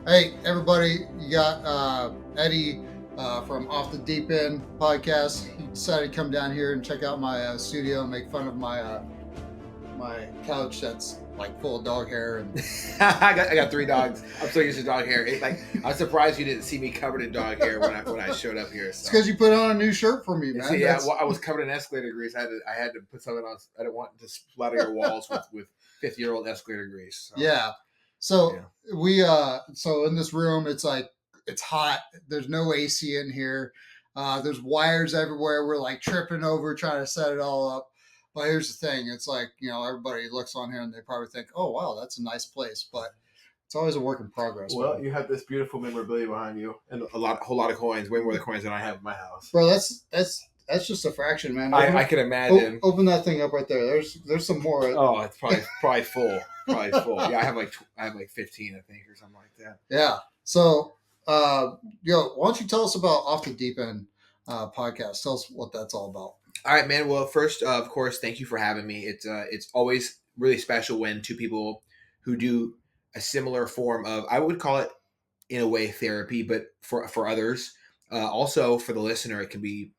Hey, everybody, you got Eddie from Off the Deep End Podcast. He decided to come down here and check out my studio and make fun of my my couch that's like full of dog hair. And I got 3 dogs. I'm so used to dog hair. I'm surprised you didn't see me covered in dog hair when I showed up here. So. It's because you put on a new shirt for me, man. See, yeah, well, I was covered in escalator grease. I had to put something on. I didn't want to splatter your walls with 50-year-old escalator grease. So. Yeah. So we so in this room, it's hot. There's no AC in here. There's wires everywhere. We're like tripping over trying to set it all up. But here's the thing. It's like, everybody looks on here and they probably think, oh, wow, that's a nice place. But it's always a work in progress. Well, man. You have this beautiful memorabilia behind you and a whole lot of coins, way more the coins than I have in my house. Bro, that's just a fraction, man. I can imagine. Open that thing up right there. There's some more. Oh, it's probably full. Probably full. Yeah, I have like 15, I think, or something like that. Yeah. So, why don't you tell us about Off the Deep End podcast? Tell us what that's all about. All right, man. Well, first, of course, thank you for having me. It's always really special when two people who do a similar form of, I would call it in a way therapy, but for others, also for the listener, it can be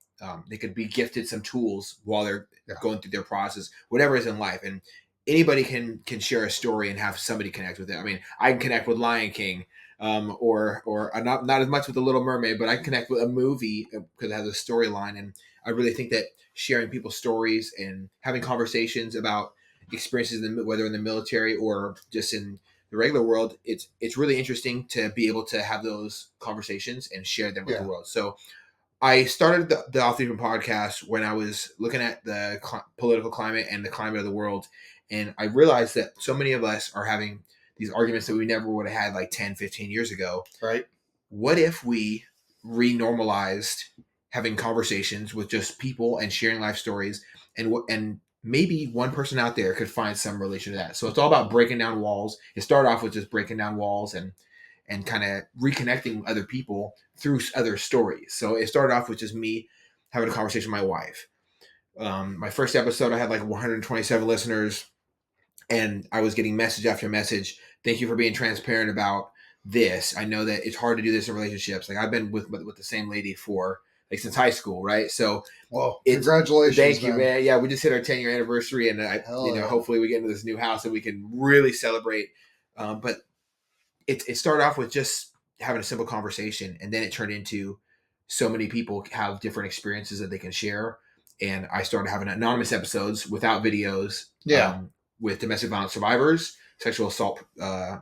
they could be gifted some tools while they're going through their process, whatever is in life, and anybody can share a story and have somebody connect with it. I mean, I can connect with Lion King, or not as much with The Little Mermaid, but I can connect with a movie because it has a storyline, and I really think that sharing people's stories and having conversations about experiences, whether in the military or just in the regular world, it's really interesting to be able to have those conversations and share them with the world. So I started the Off the Deep End podcast when I was looking at the political climate and the climate of the world. And I realized that so many of us are having these arguments that we never would have had like 10, 15 years ago. Right. What if we renormalized having conversations with just people and sharing life stories, and maybe one person out there could find some relation to that. So it's all about breaking down walls. It started off with just breaking down walls and kind of reconnecting with other people through other stories. So it started off with just me having a conversation with my wife. My first episode, I had like 127 listeners, and I was getting message after message. Thank you for being transparent about this. I know that it's hard to do this in relationships. Like I've been with the same lady for like since high school, right? So, well, congratulations! Thank you, man. Yeah, we just hit our 10-year anniversary, and hopefully we get into this new house and we can really celebrate. But it started off with just having a simple conversation, and then it turned into so many people have different experiences that they can share. And I started having anonymous episodes without videos, with domestic violence survivors, sexual assault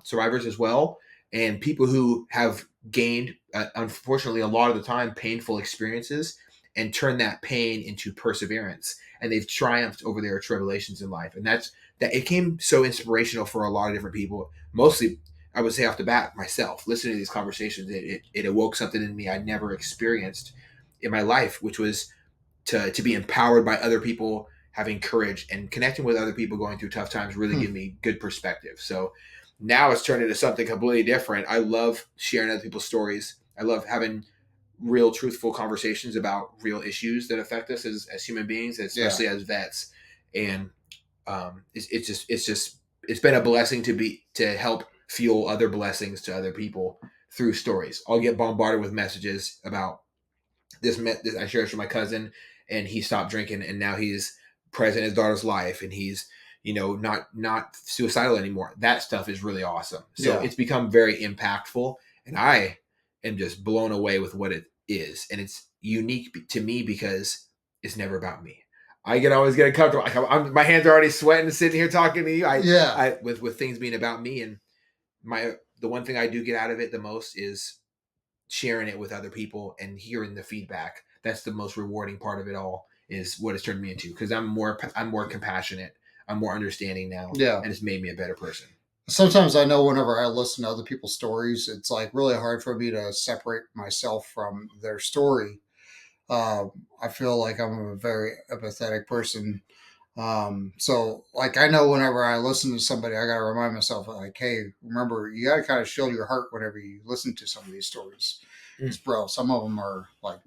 survivors as well, and people who have gained, unfortunately, a lot of the time, painful experiences and turned that pain into perseverance. And they've triumphed over their tribulations in life. And that it came so inspirational for a lot of different people. Mostly, I would say off the bat, myself, listening to these conversations, it awoke something in me I never experienced in my life, which was to be empowered by other people, having courage and connecting with other people going through tough times really give me good perspective. So now it's turned into something completely different. I love sharing other people's stories. I love having real, truthful conversations about real issues that affect us as human beings, especially as vets. And it's been a blessing to help fuel other blessings to other people through stories. I'll get bombarded with messages about this I shared with my cousin, and he stopped drinking, and now he's present in his daughter's life, and he's not suicidal anymore. That stuff is really awesome. So it's become very impactful, and I am just blown away with what it is. And it's unique to me because it's never about me. I can always get uncomfortable. My hands are already sweating sitting here talking to you. With things being about me, and the one thing I do get out of it the most is sharing it with other people and hearing the feedback. That's the most rewarding part of it all, is what it's turned me into, because I'm more compassionate. I'm more understanding now. Yeah. And it's made me a better person. Sometimes I know whenever I listen to other people's stories, it's like really hard for me to separate myself from their story. I feel like I'm a very empathetic person. So like, I know whenever I listen to somebody, I got to remind myself like, hey, remember, you got to kind of shield your heart whenever you listen to some of these stories. Because, bro, some of them are like,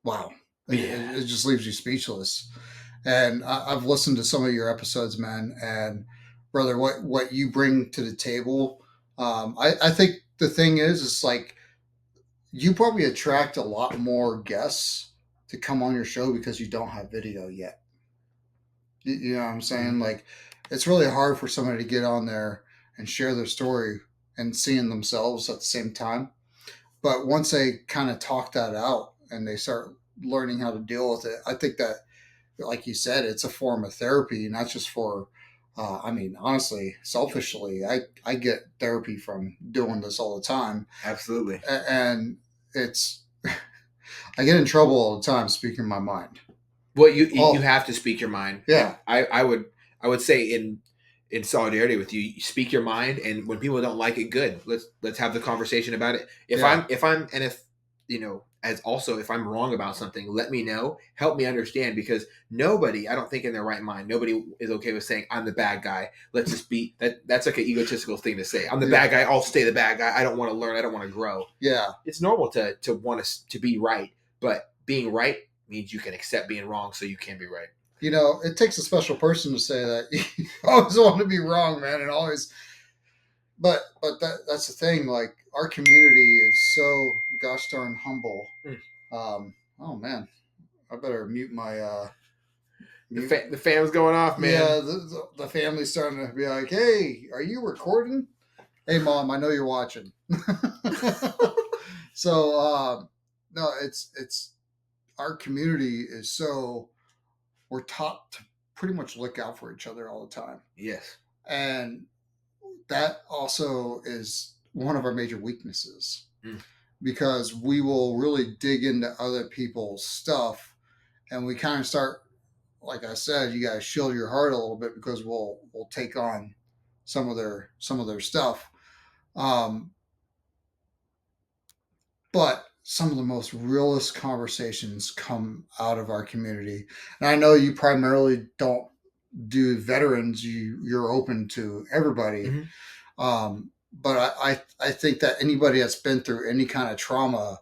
wow. It just leaves you speechless. And I've listened to some of your episodes, man, and brother, what you bring to the table I think the thing is like you probably attract a lot more guests to come on your show because you don't have video yet. You know what I'm saying? Mm-hmm. Like, it's really hard for somebody to get on there and share their story and seeing themselves at the same time. But once they kind of talk that out and they start learning how to deal with it, I think that, like you said, it's a form of therapy, not just for. I mean, honestly, selfishly, I get therapy from doing this all the time. Absolutely. And it's I get in trouble all the time speaking my mind. Well, you have to speak your mind. Yeah. I would say in solidarity with you, you speak your mind, and when people don't like it, good. Let's have the conversation about it. If I'm wrong about something, let me know. Help me understand, because nobody, I don't think in their right mind, nobody is okay with saying I'm the bad guy. Let's just be that. That's like an egotistical thing to say. I'm the bad guy. I'll stay the bad guy. I don't want to learn. I don't want to grow. Yeah. It's normal to want to be right, but being right means you can accept being wrong, so you can be right. You know, it takes a special person to say that. You always want to be wrong, man, and always. But that's the thing. Like, our community is so gosh darn humble. Oh man, I better mute my. The fan's going off, man. Yeah, the family's starting to be like, "Hey, are you recording? Hey, mom, I know you're watching." So, no, it's our community is so, we're taught to pretty much look out for each other all the time. Yes. And that also is one of our major weaknesses, because we will really dig into other people's stuff, and we kind of start, like I said, you got to shield your heart a little bit, because we'll take on some of their stuff. But some of the most realist conversations come out of our community. And I know you primarily don't do veterans, you're open to everybody. But I think that anybody that's been through any kind of trauma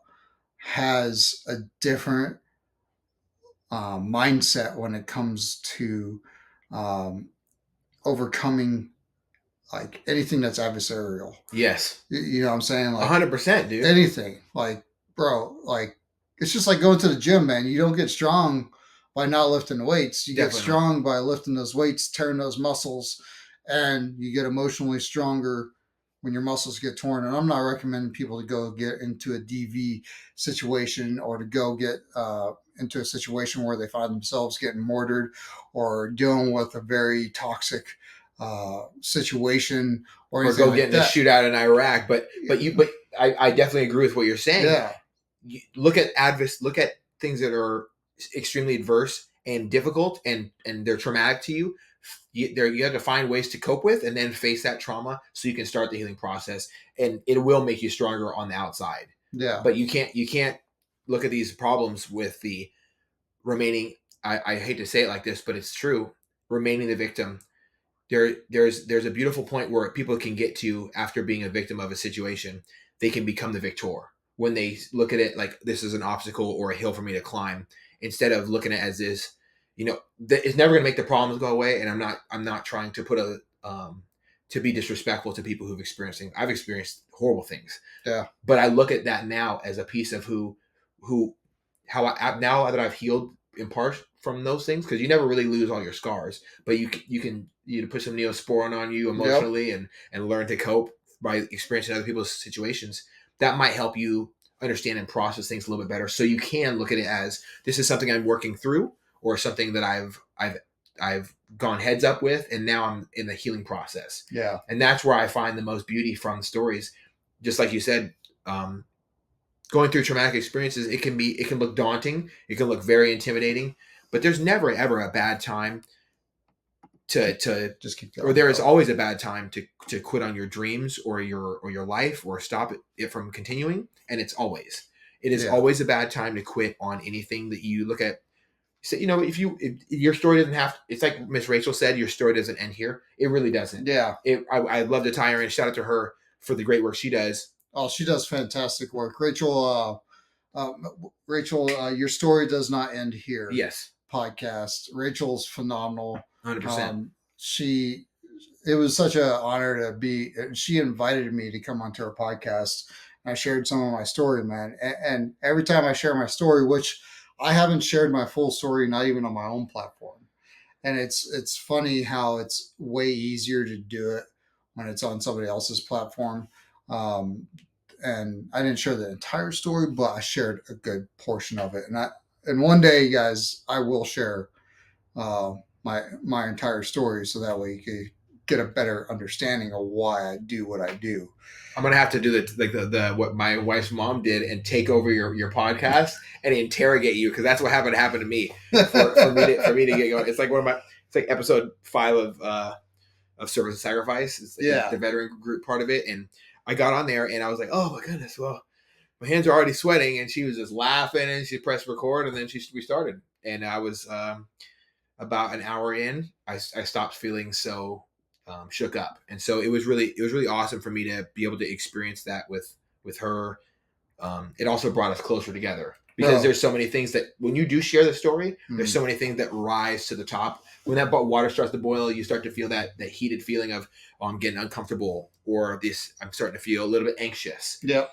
has a different mindset when it comes to overcoming like anything that's adversarial. Yes. You know what I'm saying? Like 100%, dude. Anything. Like, bro, like, it's just like going to the gym, man. You don't get strong by not lifting the weights. You get strong by lifting those weights, tearing those muscles, and you get emotionally stronger when your muscles get torn. And I'm not recommending people to go get into a DV situation, or to go get into a situation where they find themselves getting mortared or dealing with a very toxic situation, or go like get in a shootout in Iraq. But I definitely agree with what you're saying. Yeah. You look at things that are extremely adverse and difficult, and they're traumatic to you. You have to find ways to cope with, and then face that trauma, so you can start the healing process, and it will make you stronger on the outside. Yeah. But you can't look at these problems with the remaining. I hate to say it like this, but it's true. Remaining the victim. There's a beautiful point where people can get to after being a victim of a situation. They can become the victor when they look at it like this is an obstacle or a hill for me to climb, instead of looking at it as this. It's never going to make the problems go away. And I'm not trying to put to be disrespectful to people who've experienced things. I've experienced horrible things. Yeah. But I look at that now as a piece of now that I've healed in part from those things, because you never really lose all your scars, but you can put some Neosporin on you emotionally. Yep. and learn to cope by experiencing other people's situations. That might help you understand and process things a little bit better, so you can look at it as this is something I'm working through, or something that I've gone heads up with, and now I'm in the healing process. Yeah. And that's where I find the most beauty from stories. Just like you said, going through traumatic experiences, it can look daunting. It can look very intimidating, but there's never ever a bad time to just keep going. Or there is always a bad time to quit on your dreams or your life, or stop it from continuing. And it is always a bad time to quit on anything that you look at. So, if your story doesn't have, it's like Miss Rachel said, your story doesn't end here. It really doesn't. Yeah. I'd love to tie her in. Shout out to her for the great work she does. Oh, she does fantastic work. Rachel, your story does not end here. Yes. Podcast. Rachel's phenomenal. 100%. it was such an honor to be. She invited me to come onto her podcast. And I shared some of my story, man. And every time I share my story, which I haven't shared my full story, not even on my own platform. And it's funny how it's way easier to do it when it's on somebody else's platform. Um, and I didn't share the entire story, but I shared a good portion of it. And one day, guys, I will share uh, my entire story, so that way you can get a better understanding of why I do what I do. I'm gonna have to do the what my wife's mom did and take over your podcast and interrogate you, because that's what happened to me for me to get going. It's like it's like episode 5 of Service and Sacrifice. It's like the veteran group part of it, and I got on there and I was like, oh my goodness, well, my hands are already sweating, and she was just laughing and she pressed record and then we started, and I was about an hour in, I stopped feeling so shook up, and so it was really awesome for me to be able to experience that with her. It also brought us closer together, because there's so many things that when you do share the story, there's so many things that rise to the top. When that water starts to boil, you start to feel that heated feeling of, oh, I'm getting uncomfortable, or this, I'm starting to feel a little bit anxious. Yep.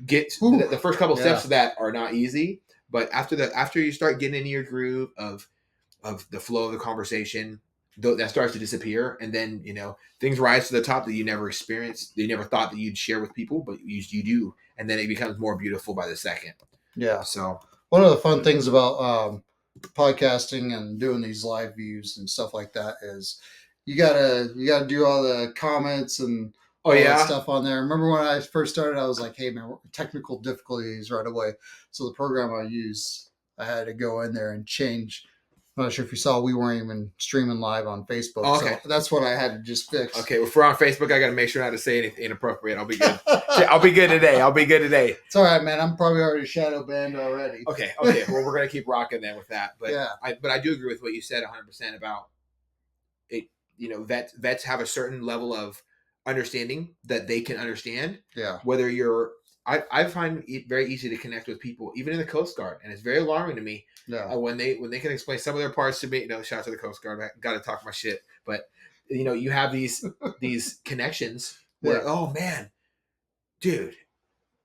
The first couple steps of that are not easy, but after you start getting into your groove of the flow of the conversation, that starts to disappear, and then things rise to the top that you never experienced, that you never thought that you'd share with people, but you do, and then it becomes more beautiful by the second. Yeah. So one of the fun things about podcasting and doing these live views and stuff like that is you gotta do all the comments and all that stuff on there. Remember when I first started, I was like, hey man, technical difficulties right away. So the program I use, I had to go in there and change. I'm not sure if you saw, we weren't even streaming live on Facebook. Oh, okay. So that's what I had to just fix. Okay, well, if we're on Facebook, I got to make sure not to say anything inappropriate. I'll be good. I'll be good today. It's all right, man. I'm probably already shadow banned already. Okay. Well, we're going to keep rocking then with that. But I do agree with what you said 100% about it. Vets have a certain level of understanding that they can understand. Yeah. Whether I find it very easy to connect with people, even in the Coast Guard, and it's very alarming to me when they can explain some of their parts to me. Shout out to the Coast Guard. I got to talk my shit, but you have these connections where, oh man, dude,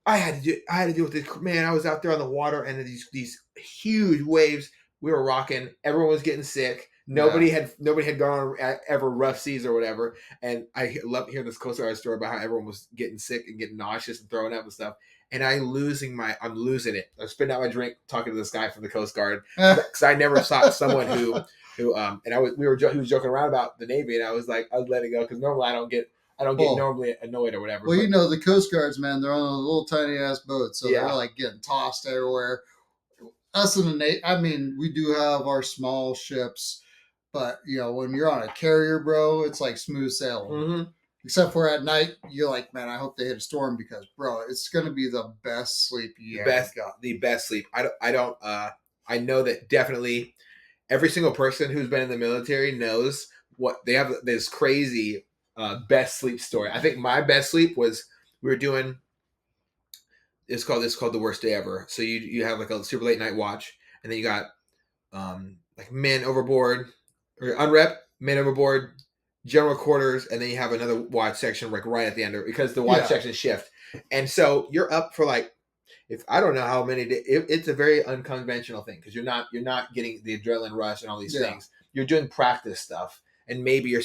I had to deal with this, man. I was out there on the water, and these huge waves. We were rocking. Everyone was getting sick. Nobody had gone on ever rough seas or whatever. And I love hearing this Coast Guard story about how everyone was getting sick and getting nauseous and throwing up and stuff. And I'm losing it. I'm spitting out my drink talking to this guy from the Coast Guard, because I never saw someone who he was joking around about the Navy, and I was like, I was letting go, because normally I don't get normally annoyed or whatever. Well, the Coast Guards, man, they're on a little tiny ass boat, so they're like getting tossed everywhere. Us in the Navy, I mean, we do have our small ships. But, when you're on a carrier, bro, it's like smooth sailing. Mm-hmm. Except for at night, you're like, man, I hope they hit a storm, because, bro, it's going to be the best sleep you ever got. The best sleep. I know that definitely every single person who's been in the military knows what they have, this crazy best sleep story. I think my best sleep was, we were doing, it's called the worst day ever. So you have like a super late night watch, and then you got like men overboard, or unrep, men overboard, general quarters, and then you have another watch section like right at the end, because the watch sections shift. And so you're up for like, if I don't know how many days, it's a very unconventional thing, because you're not getting the adrenaline rush and all these things. You're doing practice stuff, and maybe you're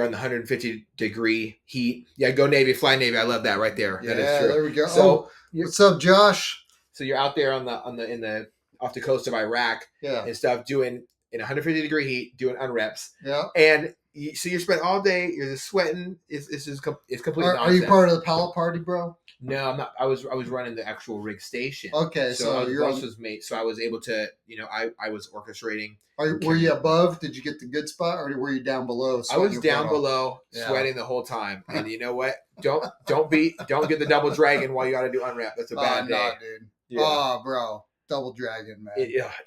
on the 150-degree heat. Yeah, go Navy, fly Navy. I love that right there. Yeah, that is true. There we go. So, what's up, Josh? So you're out there off the coast of Iraq and stuff, doing in 150-degree heat, doing unreps. Yeah. And so you're spent all day, you're just sweating. It's completely nonsense. Are you part of the pallet party, bro? No, I'm not. I was running the actual rig station. Okay, so your boss was made, so I was able to, I was orchestrating. Were you above? Did you get the good spot, or were you down below? I was down below, sweating the whole time. And you know what? Don't get the double dragon while you got to do unwrap. That's a bad day. Nah, dude. Yeah. Oh, bro, double dragon, man.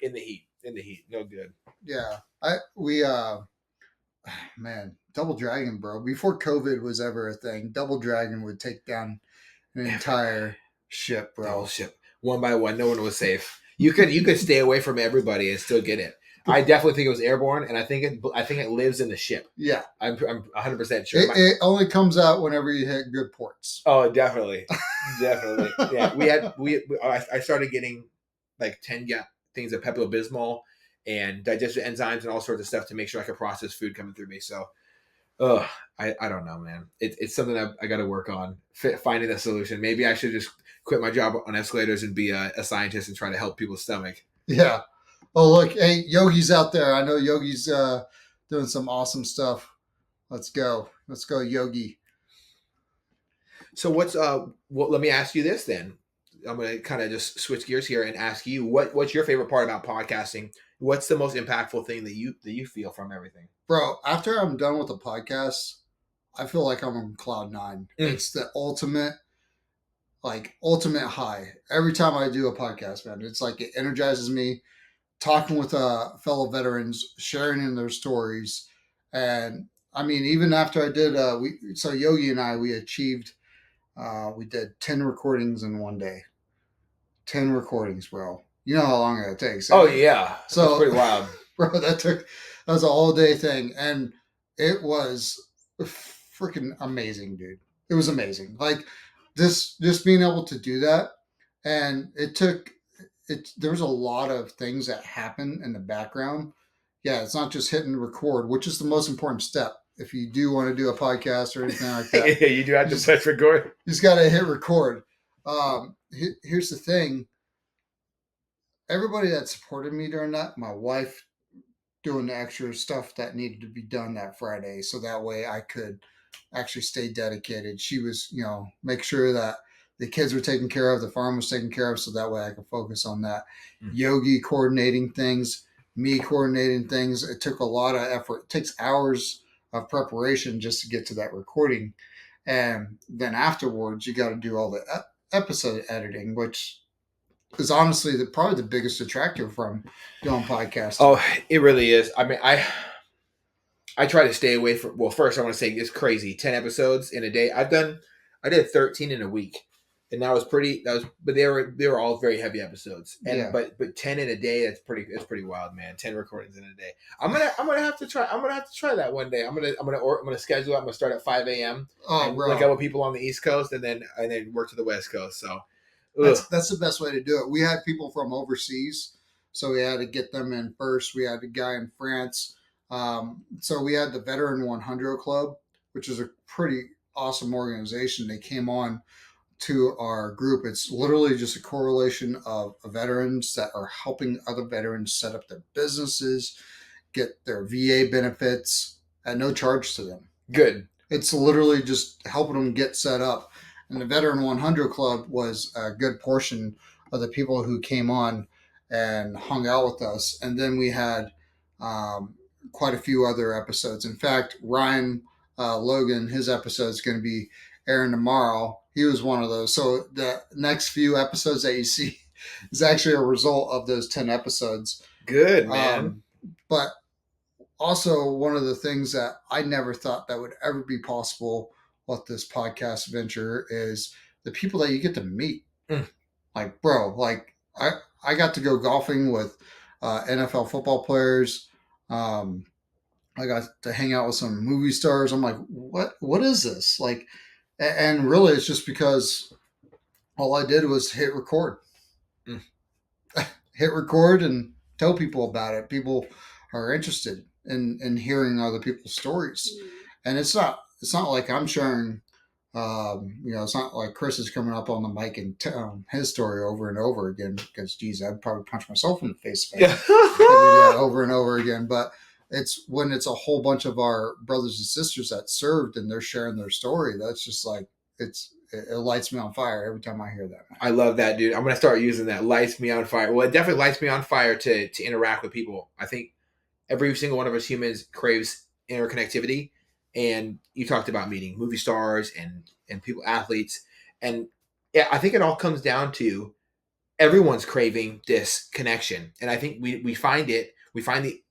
In the heat, no good. Yeah, man, double dragon, bro. Before COVID was ever a thing, double dragon would take down an entire ship, bro. Double ship, one by one. No one was safe. You could stay away from everybody and still get it. I definitely think it was airborne, and I think it lives in the ship. Yeah, I'm 100% sure. It only comes out whenever you hit good ports. Oh, definitely. Yeah, I started getting like 10 things of Pepto-Bismol and digestive enzymes and all sorts of stuff to make sure I could process food coming through me. So, I don't know, man. It's something I got to work on, finding a solution. Maybe I should just quit my job on escalators and be a scientist and try to help people's stomach. Yeah. Oh, look, hey, Yogi's out there. I know Yogi's doing some awesome stuff. Let's go, Yogi. So let me ask you this then. I'm going to kind of just switch gears here and ask you what's your favorite part about podcasting? What's the most impactful thing that you feel from everything? Bro, after I'm done with the podcast, I feel like I'm on cloud 9. It's the ultimate high. Every time I do a podcast, man, it's like it energizes me. Talking with fellow veterans, sharing in their stories. And I mean, even after I did, Yogi and I, we achieved, we did 10 recordings in one day. 10 recordings, bro. You know how long that takes. Oh, yeah. So that's pretty wild. Bro, that was a all day thing. And it was freaking amazing, dude. It was amazing. Like just being able to do that. And there was a lot of things that happen in the background. Yeah, it's not just hitting record, which is the most important step. If you do want to do a podcast or anything like that, yeah, you do have to press record. You just got to hit record. Here's the thing. Everybody that supported me during that, my wife doing the extra stuff that needed to be done that Friday, so that way I could actually stay dedicated. She was, make sure that the kids were taken care of, the farm was taken care of, so that way I could focus on that. Yogi coordinating things, me coordinating things. It took a lot of effort. It takes hours of preparation just to get to that recording. And then afterwards, you got to do all the episode editing, which is honestly probably the biggest detractor from doing podcasting. Oh, it really is. I mean, I try to stay away from. Well, first I want to say it's crazy. 10 episodes in a day. I did 13 in a week, and but they were all very heavy episodes. And yeah. but 10 in a day, it's pretty wild, man. 10 recordings in a day. I'm gonna have to try that one day. I'm gonna schedule it. I'm gonna start at 5 a.m. and look out with people on the East Coast, and then work to the West Coast. So that's the best way to do it. We had people from overseas, so we had to get them in first. We had a guy in France. So we had the Veteran 100 Club, which is a pretty awesome organization. They came on to our group. It's literally just a correlation of veterans that are helping other veterans set up their businesses, get their VA benefits at no charge to them. Good. It's literally just helping them get set up. And the Veteran 100 Club was a good portion of the people who came on and hung out with us. And then we had quite a few other episodes. In fact, Ryan Logan, his episode is going to be airing tomorrow. He was one of those. So the next few episodes that you see is actually a result of those 10 episodes. Good, man. But also one of the things that I never thought that would ever be possible with this podcast venture is the people that you get to meet. Like, bro, like I got to go golfing with NFL football players. I got to hang out with some movie stars. I'm like, what is this? Like, and really it's just because all I did was hit record. Hit record and tell people about it. People are interested in hearing other people's stories. And it's not like I'm sharing, it's not like Chris is coming up on the mic and telling his story over and over again, because, geez, I'd probably punch myself in the face over and over again. But it's when it's a whole bunch of our brothers and sisters that served and they're sharing their story. That's just like, it lights me on fire every time I hear that. I love that, dude. I'm going to start using that. Lights me on fire. Well, it definitely lights me on fire to interact with people. I think every single one of us humans craves interconnectivity. And you talked about meeting movie stars and people, athletes. And yeah, I think it all comes down to everyone's craving this connection. And I think we find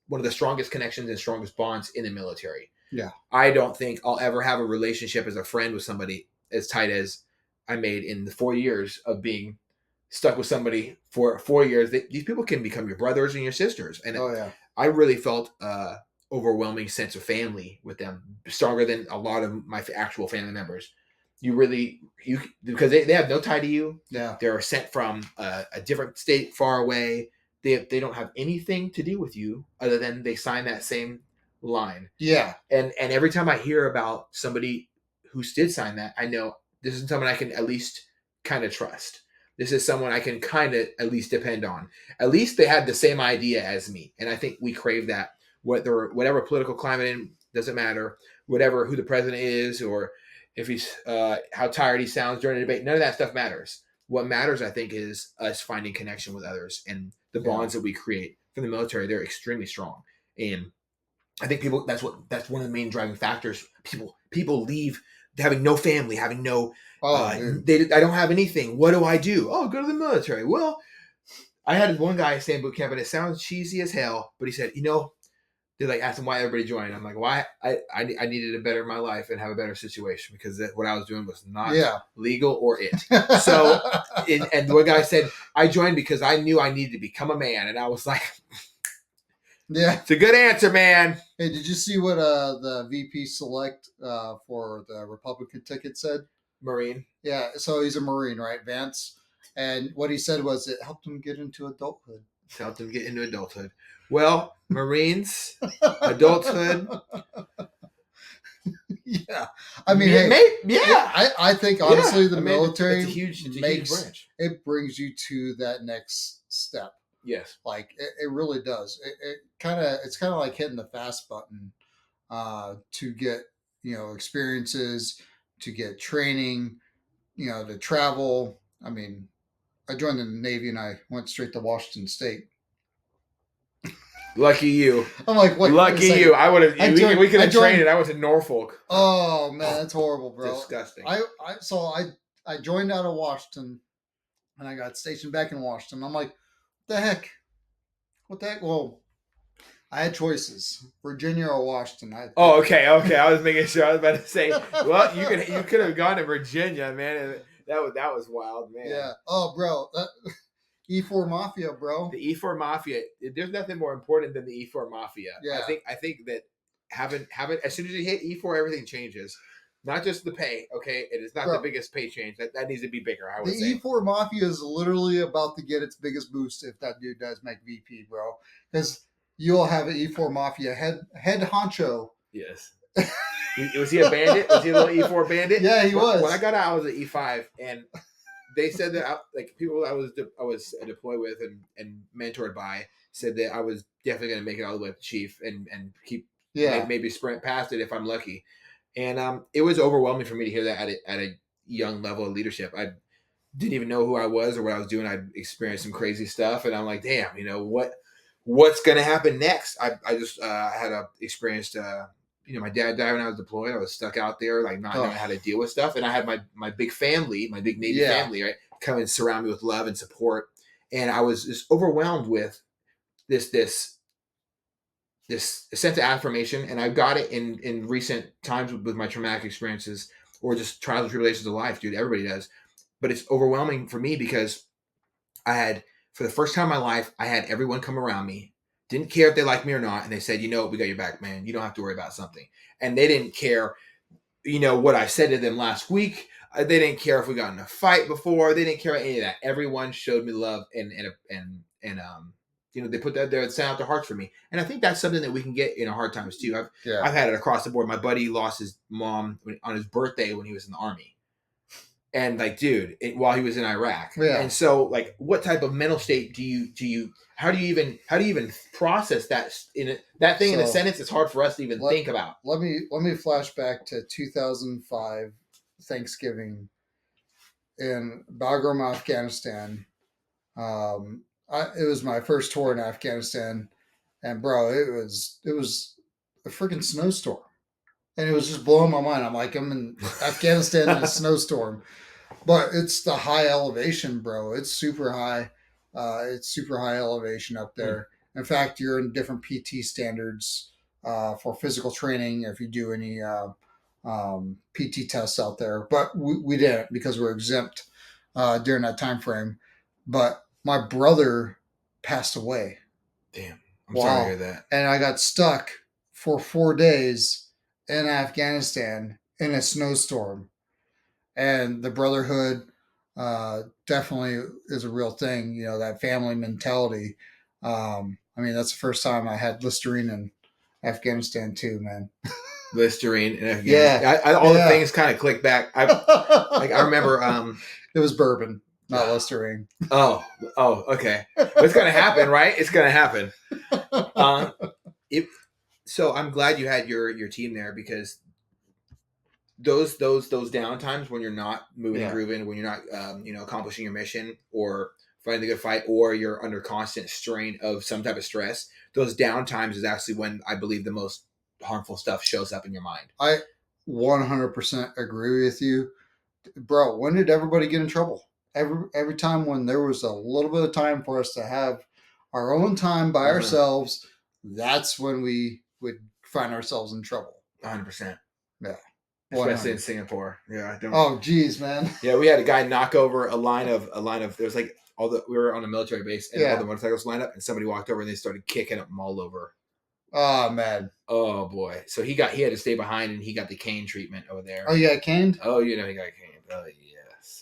one of the strongest connections and strongest bonds in the military. Yeah. I don't think I'll ever have a relationship as a friend with somebody as tight as I made in the 4 years of being stuck with somebody for 4 years, these people can become your brothers and your sisters. And yeah. I really felt overwhelming sense of family with them, stronger than a lot of my actual family members. Because they have no tie to you. Yeah. They're sent from a different state far away. They don't have anything to do with you other than they sign that same line. Yeah. And every time I hear about somebody who did sign that, I know this is someone I can at least kind of trust. This is someone I can kind of at least depend on. At least they had the same idea as me. And I think we crave that. Whatever political climate in, doesn't matter. Whatever who the president is, or if he's how tired he sounds during a debate, none of that stuff matters. What matters, I think, is us finding connection with others, and the bonds that we create from the military. They're extremely strong, and I think that's one of the main driving factors. People leave having no family, having no. I don't have anything. What do I do? Oh, go to the military. Well, I had one guy say in boot camp, and it sounds cheesy as hell, but he said, they like asked him why everybody joined. I'm like, why? I needed to better my life and have a better situation because what I was doing was not legal or it. So, and one guy said, I joined because I knew I needed to become a man. And I was like, yeah, it's a good answer, man. Hey, did you see what the VP select for the Republican ticket said? Marine. Yeah, so he's a Marine, right, Vance? And what he said was it helped him get into adulthood. Helped him get into adulthood. Well, Marines, adulthood. Yeah. I mean, I think honestly the military it's a huge branch. It brings you to that next step. Yes. Like it really does. It's kind of like hitting the fast button to get, experiences, to get training, to travel. I mean, I joined the Navy and I went straight to Washington State. Lucky you. I'm like, what? Lucky you. I would have. We could have trained it. I went to Norfolk. Oh man, that's horrible, bro. Disgusting. I joined out of Washington, and I got stationed back in Washington. I'm like, what the heck? Well, I had choices: Virginia or Washington. Okay. I was making sure. I was about to say, well, you could have gone to Virginia, man. That was wild, man. Yeah. Oh, bro. E4 Mafia, bro. The E4 Mafia. There's nothing more important than the E4 Mafia. Yeah. I think that having as soon as you hit E4, everything changes. Not just the pay, okay? It is not the biggest pay change. That needs to be bigger, I would say. The E4 Mafia is literally about to get its biggest boost if that dude does make VP, bro. Because you'll have an E4 Mafia head honcho. Yes. Was he a bandit? Was he a little E4 bandit? Yeah, he was. When I got out, I was at E5, and they said that people I was deployed with and mentored by said that I was definitely going to make it all the way up to chief and keep maybe sprint past it if I'm lucky. And it was overwhelming for me to hear that at a young level of leadership. I didn't even know who I was or what I was doing. I'd experienced some crazy stuff, and I'm like, damn, what's going to happen next? I just had experienced. My dad died when I was deployed. I was stuck out there, like not knowing how to deal with stuff. And I had my big family, my big Navy family, right, come and surround me with love and support. And I was just overwhelmed with this sense of affirmation. And I got it in recent times with my traumatic experiences or just trials and tribulations of life, dude. Everybody does. But it's overwhelming for me because for the first time in my life, I had everyone come around me. Didn't care if they liked me or not. And they said, we got your back, man. You don't have to worry about something. And they didn't care, what I said to them last week. They didn't care if we got in a fight before. They didn't care about any of that. Everyone showed me love and they put that there and sent out their hearts for me. And I think that's something that we can get in our hard times too. I've had it across the board. My buddy lost his mom on his birthday when he was in the Army. And while he was in Iraq. Yeah. And so what type of mental state do you how do you even process that in a sentence? It's hard for us to even think about. Let me flash back to 2005 Thanksgiving in Bagram, Afghanistan. It was my first tour in Afghanistan, and bro, it was a freaking snowstorm, and it was just blowing my mind. I'm like, I'm in Afghanistan in a snowstorm, but it's the high elevation, bro. It's super high. It's super high elevation up there. In fact, you're in different PT standards for physical training if you do any PT tests out there. But we didn't because we're exempt during that time frame. but my brother passed away. Damn. I'm sorry to hear that. And I got stuck for 4 days in Afghanistan in a snowstorm. And the brotherhood definitely is a real thing, you know, that family mentality. I mean, that's the first time I had Listerine in Afghanistan too, man. Listerine and Afghanistan. Yeah. All the things kind of click back. I remember it was bourbon, not Listerine. Oh, okay. But it's gonna happen, right? It's gonna happen. So I'm glad you had your team there, because those downtimes when you're not moving and grooving, when you're not accomplishing your mission or fighting a good fight, or you're under constant strain of some type of stress, those downtimes is actually when I believe the most harmful stuff shows up in your mind. I 100% agree with you, bro. When did everybody get in trouble? Every time when there was a little bit of time for us to have our own time by ourselves, that's when we would find ourselves in trouble. 100%. Yeah. Especially in Singapore. Yeah. Oh, geez, man. Yeah, we had a guy knock over a line of there was like we were on a military base, and all the motorcycles lined up, and somebody walked over and they started kicking them all over. Oh, man. Oh, boy. So he had to stay behind, and he got the cane treatment over there. Oh, you got caned? Oh, he got caned. Oh,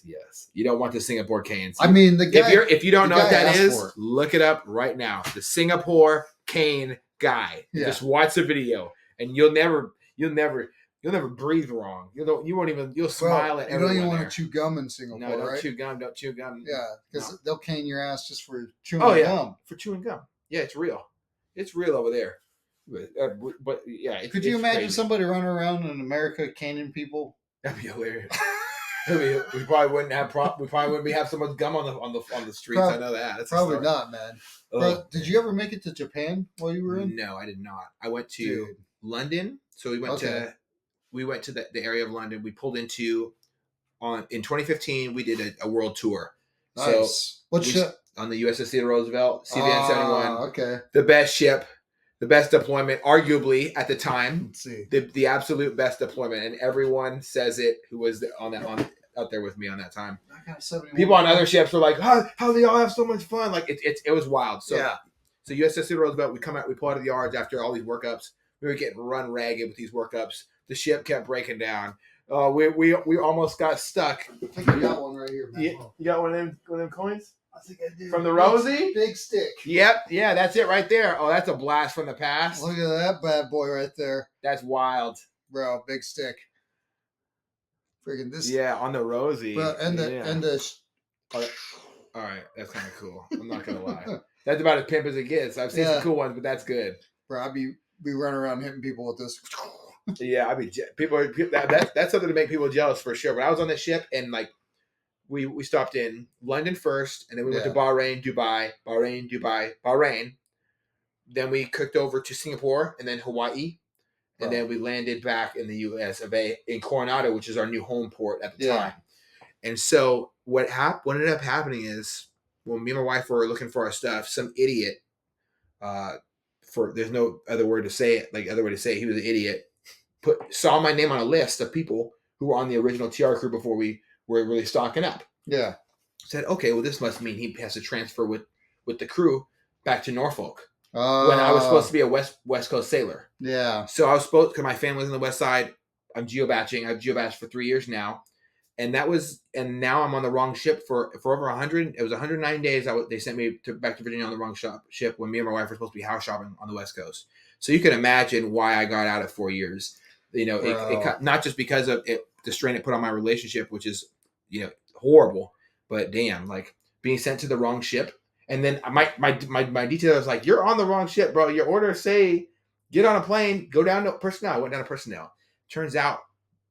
yes. You don't want the Singapore canes. I mean, the guy. If you don't know what that is, look it up right now. The Singapore cane guy. Yeah. Just watch the video, and you'll never breathe wrong. You'll smile at everyone. You don't even want to chew gum in Singapore, no, don't right? Don't chew gum. Yeah, because they'll cane your ass just for chewing gum. For chewing gum. Yeah, it's real. It's real over there. But yeah. Could you imagine somebody running around in America caning people? That'd be hilarious. We probably wouldn't have so much gum on the streets. I know that. That's probably not, man. But did you ever make it to Japan while you were in? No, I did not. I went to London. So we went to the area of London. We pulled into in 2015. We did a world tour. Nice. So what ship? On the USS Theodore Roosevelt, CVN 71. Okay. The best ship, the best deployment, arguably at the time. Let's see. The absolute best deployment, and everyone says it who was out there with me on that time. People on other ships were like, "How do y'all have so much fun?" Like it was wild. So So USS Theodore Roosevelt, we pull out of the yards after all these workups. We were getting run ragged with these workups. The ship kept breaking down. We almost got stuck. I think I got one right here, man. You got one of them coins? I think I do. From the Rosie? Big stick. Yep. Yeah, that's it right there. Oh, that's a blast from the past. Look at that bad boy right there. That's wild. Bro, big stick. Freaking this. Yeah, on the Rosie. Bro, and the all right, that's kind of cool. I'm not going to lie. That's about as pimp as it gets. I've seen some cool ones, but that's good. Bro, I'd be running around hitting people with this. Yeah, that's something to make people jealous for sure. But I was on this ship, and like we stopped in London first, and then we went to Bahrain, Dubai. Then we cooked over to Singapore, and then Hawaii, and then we landed back in the U.S. of A. in Coronado, which is our new home port at the time. And so what ended up happening is when me and my wife were looking for our stuff, some idiot, there's no other word to say it, he was an idiot, saw my name on a list of people who were on the original TR crew before we were really stocking up. Yeah. Said, okay, well, this must mean he has to transfer with the crew back to Norfolk. When I was supposed to be a West Coast sailor. Yeah. So I was supposed, because my family's on the West Side, I'm geobaching. I've geobached for 3 years now. And now I'm on the wrong ship for over 100. It was 109 days. They sent me back to Virginia on the wrong ship when me and my wife were supposed to be house shopping on the West Coast. So you can imagine why I got out at 4 years. You know, it not just because of the strain it put on my relationship, which is, horrible, but damn, like being sent to the wrong ship. And then my detailer was like, "You're on the wrong ship, bro. Your orders say get on a plane, go down to personnel." I went down to personnel. Turns out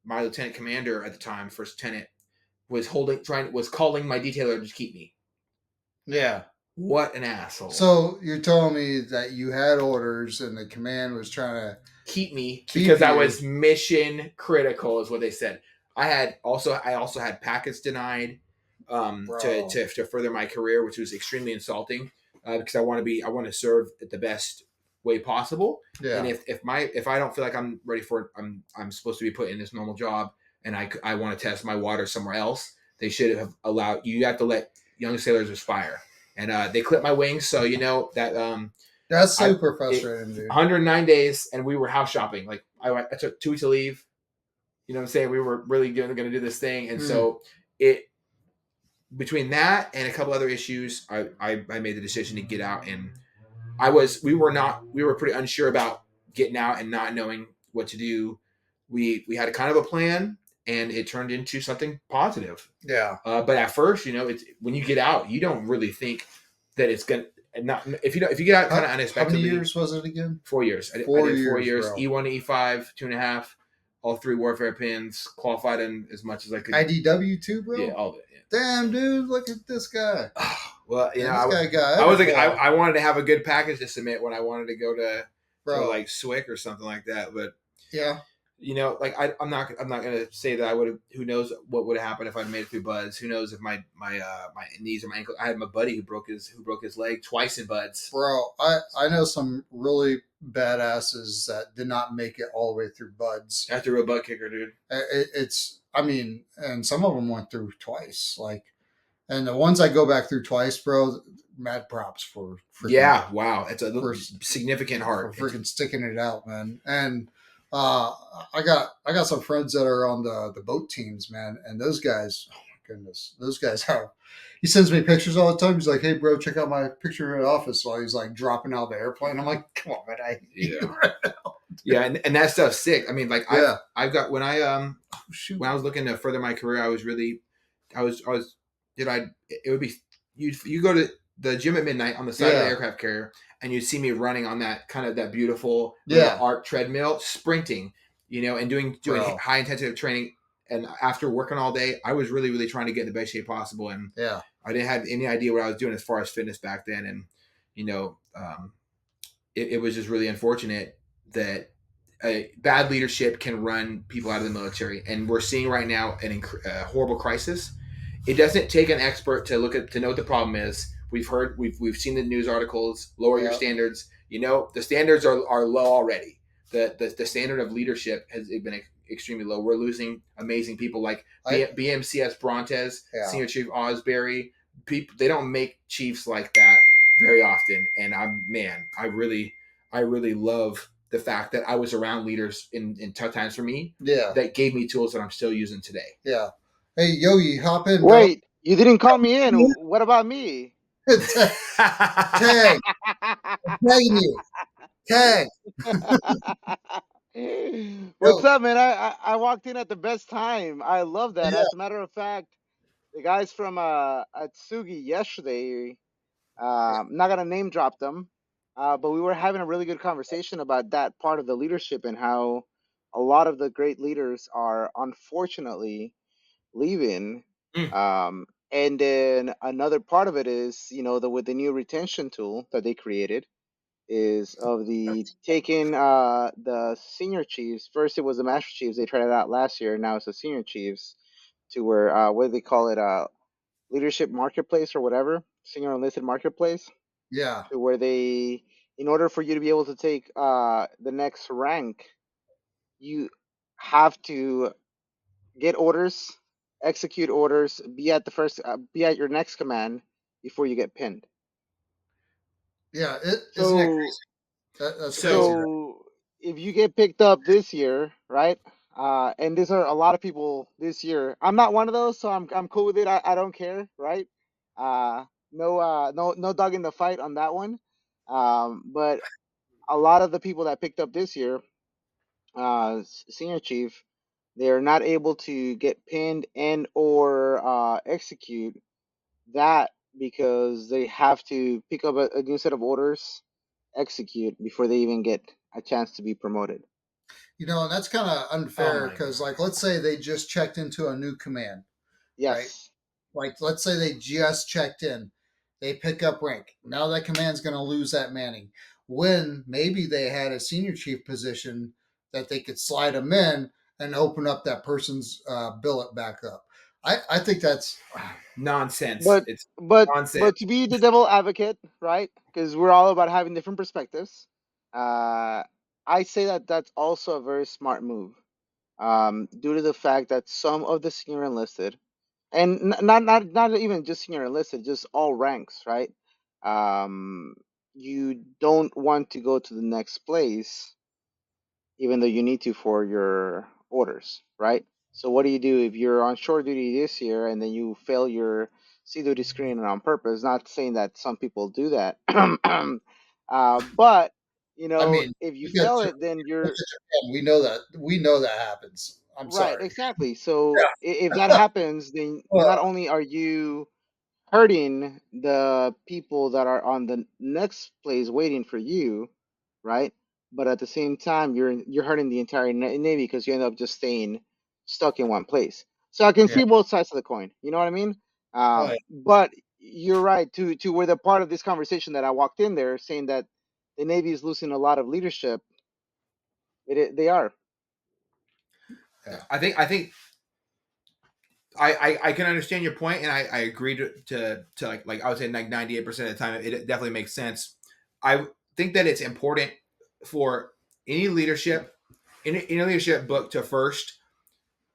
my lieutenant commander at the time, first lieutenant, was calling my detailer to just keep me. Yeah. What an asshole. So you're telling me that you had orders and the command was trying to keep me because I was mission critical, is what they said. I also had packets denied to further my career, which was extremely insulting because I want to serve at the best way possible. Yeah. And if I don't feel like I'm ready for it, I'm supposed to be put in this normal job, and I want to test my water somewhere else, they should have allowed you. You have to let young sailors aspire. And they clipped my wings, so That's I super frustrating, dude. 109 days, and we were house shopping. Like I took 2 weeks of leave. You know what I'm saying? We were really going to do this thing, and so it between that and a couple other issues, I made the decision to get out, and we were pretty unsure about getting out and not knowing what to do. We had a kind of a plan, and it turned into something positive. Yeah. But at first, it's when you get out, you don't really think that it's gonna not if you get out kind of unexpectedly. How many years was it again? 4 years. I did 4 years. Bro. E1 to E5, 2.5, all 3 warfare pins, qualified in as much as I could. IDW too, bro. Yeah, all of it. Yeah. Damn, dude, look at this guy. Well, I was like, I wanted to have a good package to submit when I wanted to go to like SWIC or something like that, but yeah. Like I'm not gonna say that I would have. Who knows what would have happened if I'd made it through buds? Who knows if my knees or my ankle? I had my buddy who broke his leg twice in buds. Bro, I know some really badasses that did not make it all the way through buds. After a butt kicker, dude. And some of them went through twice. And the ones I go back through twice, bro, mad props for yeah, wow, it's a significant heart for freaking sticking it out, man. And I got some friends that are on the boat teams, man, and those guys, oh my goodness, those guys have. He sends me pictures all the time. He's like, "Hey, bro, check out my picture in the office," while he's like dropping out of the airplane. I'm like, "Come on, man, I hate you right now." Yeah, and that stuff's sick. I mean, like, I've got when I looking to further my career, it would be you go to the gym at midnight on the side of the aircraft carrier, and you'd see me running on that kind of that beautiful art treadmill, sprinting, and doing high intensity training. And after working all day, I was really, really trying to get in the best shape possible. And I didn't have any idea what I was doing as far as fitness back then. And, it was just really unfortunate that bad leadership can run people out of the military. And we're seeing right now a horrible crisis. It doesn't take an expert to know what the problem is. We've seen the news articles, lower your standards. The standards are low already. The standard of leadership has been extremely low. We're losing amazing people like BMCS Brontes, Senior Chief Osbury. People, they don't make chiefs like that very often. And I really love the fact that I was around leaders in tough times for me. Yeah, that gave me tools that I'm still using today. Yeah. Hey, Yogi, hop in. Wait, you didn't call me in. What about me? Tag. Tagging you. Tag. What's up, man? I walked in at the best time. I love that. As a matter of fact, the guys from Atsugi yesterday, I'm not gonna name drop them, but we were having a really good conversation about that part of the leadership and how a lot of the great leaders are unfortunately leaving. And then another part of it is, with the new retention tool that they created, is of the taking the senior chiefs. First, it was the master chiefs. They tried it out last year. Now it's the senior chiefs, to where what do they call it? Leadership marketplace or whatever, senior enlisted marketplace. Yeah. To where in order for you to be able to take the next rank, you have to get orders, execute orders, be at your next command before you get pinned. Yeah, isn't that crazy? That's crazy. So if you get picked up this year, right? And these are a lot of people this year. I'm not one of those, so I'm cool with it. I don't care, right? No dog in the fight on that one. But a lot of the people that picked up this year, senior chief, they're not able to get pinned and or execute that because they have to pick up a new set of orders, execute before they even get a chance to be promoted. And that's kind of unfair because, let's say they just checked into a new command. Yes. Right? Let's say they just checked in. They pick up rank. Now that command's going to lose that manning. When maybe they had a senior chief position that they could slide them in and open up that person's billet back up. I think that's nonsense. But it's nonsense. But to be the devil advocate, right? Because we're all about having different perspectives. I say that that's also a very smart move, due to the fact that some of the senior enlisted and not even just senior enlisted, just all ranks, right? Um, you don't want to go to the next place, even though you need to for your orders, right? So what do you do if you're on shore duty this year and then you fail your sea duty screening on purpose? Not saying that some people do that, but I mean, if you we got fail to, it, then we you're Japan. We know that happens. I'm right, sorry. exactly. So Yeah. if that happens, then not Well, only are you hurting the people that are on the next place waiting for you, right? But at the same time, you're hurting the entire Navy because you end up just staying stuck in one place. So I can yeah. see both sides of the coin. You know what I mean? Oh, yeah. But you're right to where the part of this conversation that I walked in there saying that the Navy is losing a lot of leadership. They are. Yeah. I think I can understand your point, and I agree to like I would say like 98% of the time it definitely makes sense. I think that it's important for any leadership, any leadership book to first,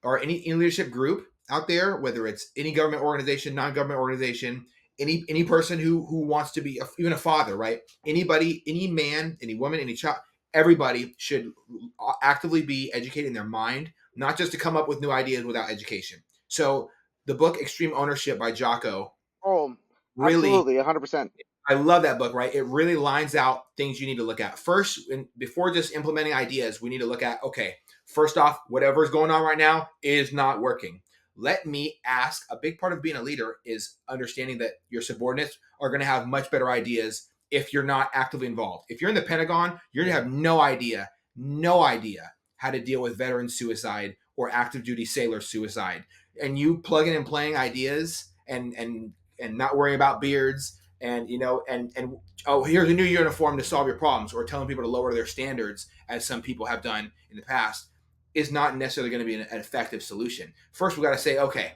or any leadership group out there, whether it's any government organization, non-government organization, any person who wants to be even a father, right? Anybody, any man, any woman, any child, everybody should actively be educating their mind, not just to come up with new ideas without education. So the book Extreme Ownership by Jocko Oh, really, absolutely, 100%. I love that book, right? It really lines out things you need to look at. First, before just implementing ideas, we need to look at, okay, first off, whatever's going on right now is not working. Let me ask. A big part of being a leader is understanding that your subordinates are going to have much better ideas if you're not actively involved. If you're in the Pentagon, you're going to have no idea how to deal with veteran suicide or active duty sailor suicide. And you plugging and playing ideas and not worrying about beards and and oh, here's a new uniform to solve your problems, or telling people to lower their standards as some people have done in the past, is not necessarily going to be an effective solution. First we got to say, okay,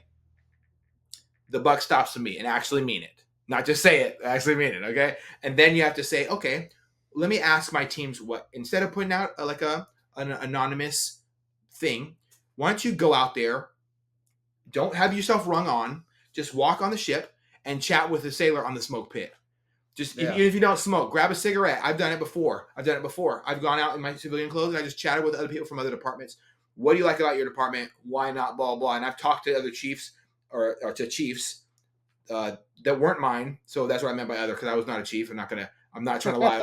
the buck stops with me, and actually mean it, not just say it, actually mean it. Okay, and then you have to say, okay, let me ask my teams, what, instead of putting out like an anonymous thing, why don't you go out there, don't have yourself rung on, just walk on the ship and chat with the sailor on the smoke pit. Just Yeah. even if you don't smoke, grab a cigarette. I've done it before. I've gone out in my civilian clothes and I just chatted with other people from other departments. What do you like about your department? Why not? Blah blah. And I've talked to other chiefs or to chiefs that weren't mine. So that's what I meant by other, because I was not a chief. I'm not trying to lie.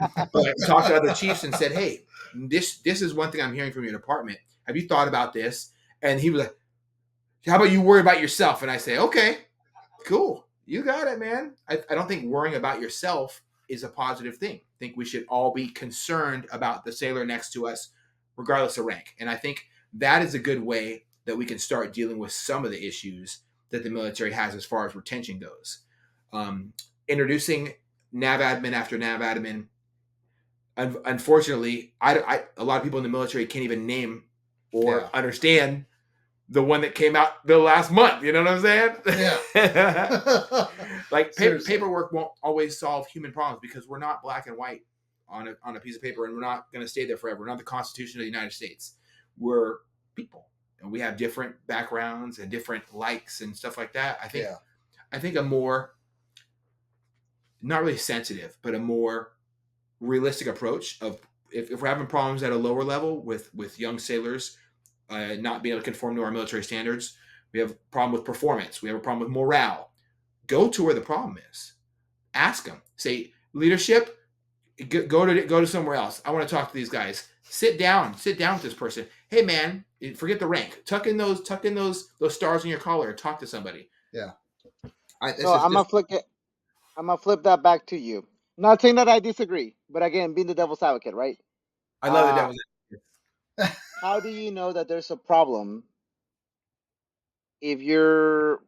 But I talked to other chiefs and said, hey, this is one thing I'm hearing from your department. Have you thought about this? And he was like, how about you worry about yourself? And I say, okay, cool. You got it, man. I don't think worrying about yourself is a positive thing. I think we should all be concerned about the sailor next to us, regardless of rank. And I think that is a good way that we can start dealing with some of the issues that the military has as far as retention goes. Introducing nav admin after nav admin. Unfortunately, a lot of people in the military can't even name or understand the one that came out the last month. You know what I'm saying? Yeah. Like paperwork won't always solve human problems, because we're not black and white on a piece of paper, and we're not going to stay there forever. We're not the Constitution of the United States. We're people, and we have different backgrounds and different likes and stuff like that. I think a more, not really sensitive, but a more realistic approach of, if we're having problems at a lower level with young sailors not being able to conform to our military standards, we have a problem with performance, we have a problem with morale, go to where the problem is. Ask them. Say, leadership, go to somewhere else. I want to talk to these guys. Sit down with this person. Hey man, forget the rank. Tuck in those stars in your collar and talk to somebody. Yeah. So I'm gonna flip that back to you. Not saying that I disagree, but again, being the devil's advocate, right? I love the Uh, devil's. how do you know that there's a problem if you're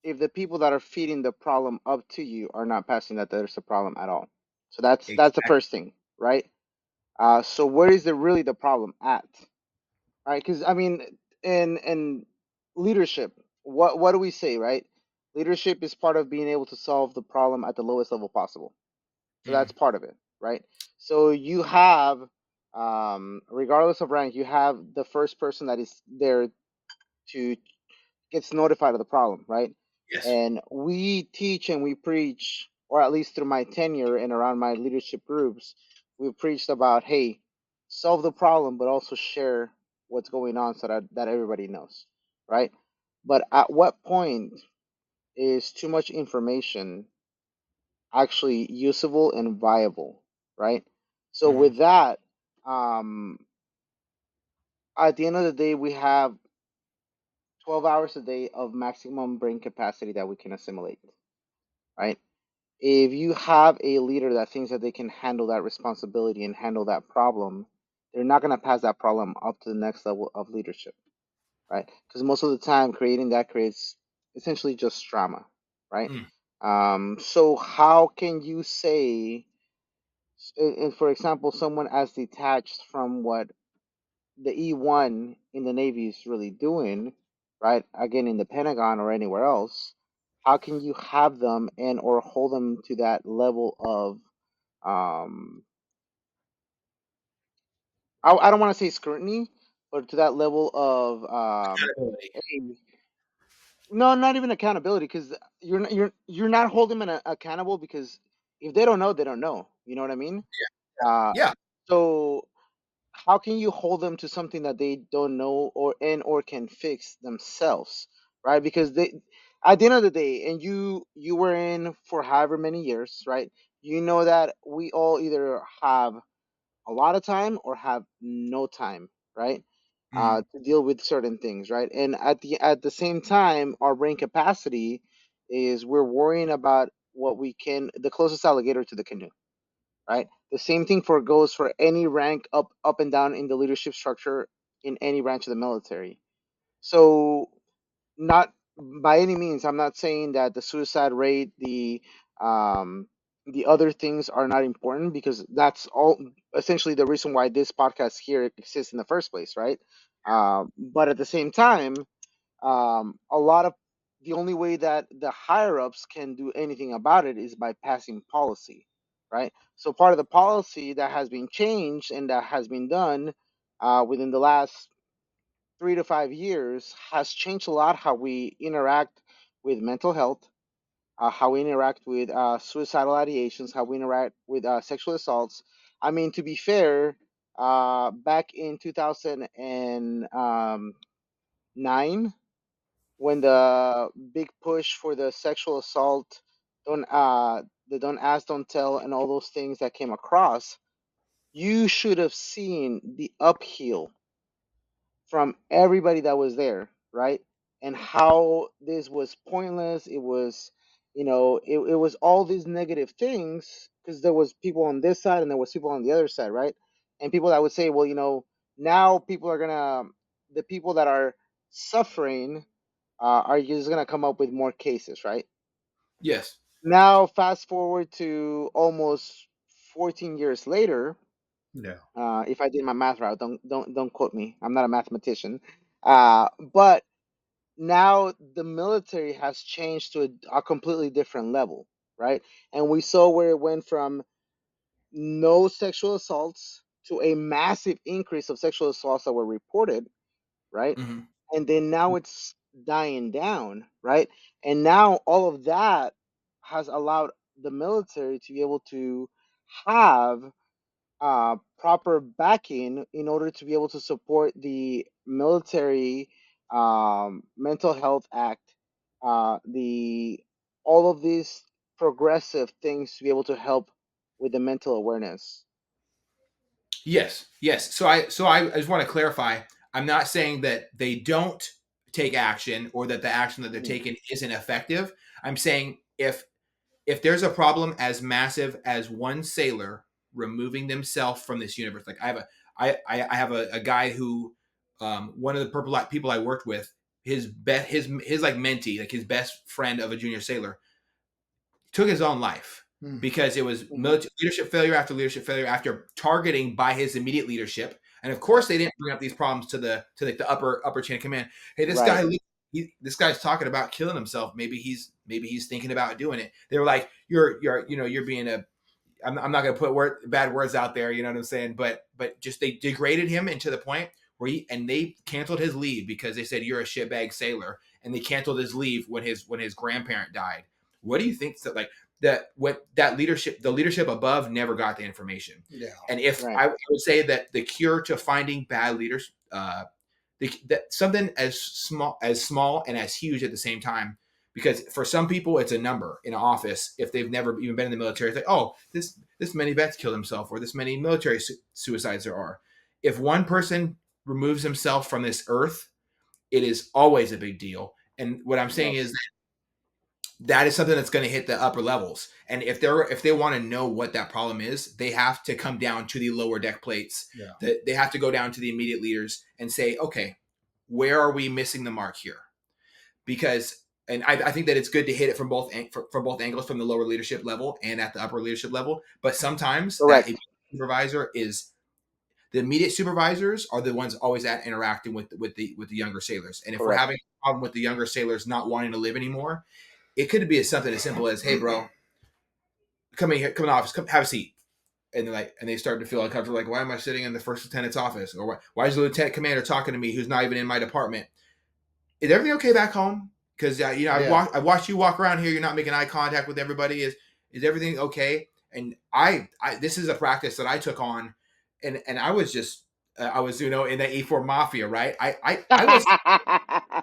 if the people that are feeding the problem up to you are not passing that there's a problem at all? So that's the Exactly. first thing, right? So where is really the problem at? Right? Because I mean, in leadership, what do we say, right? Leadership is part of being able to solve the problem at the lowest level possible. So that's part of it, right? So you have, regardless of rank, you have the first person that is there to gets notified of the problem, right? Yes. And we teach and we preach, or at least through my tenure and around my leadership groups, we've preached about, hey, solve the problem, but also share what's going on so that everybody knows, right? But at what point is too much information actually usable and viable, right? So Mm-hmm. with that, um, at the end of the day, we have 12 hours a day of maximum brain capacity that we can assimilate, right? If you have a leader that thinks that they can handle that responsibility and handle that problem, they're not going to pass that problem up to the next level of leadership, right? Because most of the time, creating that creates essentially just drama, right? Mm. So how can you say, and for example, someone as detached from what the E1 in the Navy is really doing, right? Again, in the Pentagon or anywhere else, how can you have them and or hold them to that level of um I don't want to say scrutiny, but to that level of Accountability. hey, no, not even accountability, because you're not holding them accountable, because if they don't know, they don't know. You know what I mean? Uh, Yeah. so how can you hold them to something that they don't know or can fix themselves, right? Because they, at the end of the day, and you were in for however many years, right? You know that we all either have a lot of time or have no time, right? Mm. To deal with certain things, right? And at the same time, our brain capacity is we're worrying about what we can, the closest alligator to the canoe, right? The same thing goes for any rank up and down in the leadership structure in any branch of the military. So not by any means, I'm not saying that the suicide rate, um the other things are not important, because that's all essentially the reason why this podcast here exists in the first place, right? But at the same time, a lot of the only way that the higher ups can do anything about it is by passing policy, right? So part of the policy that has been changed and that has been done within the last 3 to 5 years has changed a lot how we interact with mental health, how we interact with suicidal ideations, how we interact with sexual assaults. I mean, to be fair, back in 2009, when the big push for the sexual assault, don't the don't ask, don't tell, and all those things that came across, you should have seen the upheaval from everybody that was there, right? And how this was pointless. It was, it was all these negative things, because there was people on this side and there was people on the other side, right? And people that would say, well, now people are gonna, the people that are suffering are just gonna come up with more cases, right? Yes. Now, fast forward to almost 14 years later. No. If I did my math right, don't quote me. I'm not a mathematician. But now the military has changed to a completely different level, right? And we saw where it went from no sexual assaults to a massive increase of sexual assaults that were reported, right? Mm-hmm. And then now it's dying down, right? And now all of that has allowed the military to be able to have proper backing in order to be able to support the military mental health act, the all of these progressive things to be able to help with the mental awareness. Yes, yes. So I just want to clarify. I'm not saying that they don't take action or that the action that they're Mhm. taking isn't effective. I'm saying if there's a problem as massive as one sailor removing themselves from this universe, like I have a guy who one of the purple light people I worked with, his like mentee, like his best friend of a junior sailor, took his own life Hmm. because it was Mhm. leadership failure after targeting by his immediate leadership. And of course, they didn't bring up these problems to like the upper chain of command. Hey, Right. this guy's talking about killing himself. Maybe he's thinking about doing it. They were like, you're being a. I'm not going to put bad words out there. You know what I'm saying? But just they degraded him into the point and they canceled his leave because they said you're a shitbag sailor, and they canceled his leave when his grandparent died. What do you think that like that what that leadership the leadership above never got the information? Yeah. And if Right. I would say that the cure to finding bad leaders, that something as small and as huge at the same time. Because for some people, it's a number in an office. If they've never even been in the military, it's like, oh, this many vets killed himself, or this many military suicides there are. If one person removes himself from this earth, it is always a big deal. And what I'm saying is that is something that's going to hit the upper levels. And if they want to know what that problem is, they have to come down to the lower deck plates. Yeah. They have to go down to the immediate leaders and say, okay, where are we missing the mark here? Because, and I think that it's good to hit it from both angles, from the lower leadership level and at the upper leadership level. But sometimes Correct. that supervisor is the immediate supervisors are the ones always interacting with the younger sailors. And if we're having a problem with the younger sailors not wanting to live anymore, it could be something as simple as, hey, bro, come in here, come in the office, come have a seat. And they start to feel uncomfortable. Like, why am I sitting in the first lieutenant's office? Or why is the lieutenant commander talking to me who's not even in my department? Is everything okay back home? Because, I watched you walk around here. You're not making eye contact with everybody. Is everything okay? And I this is a practice that I took on. And I was just, in that E4 mafia, right? I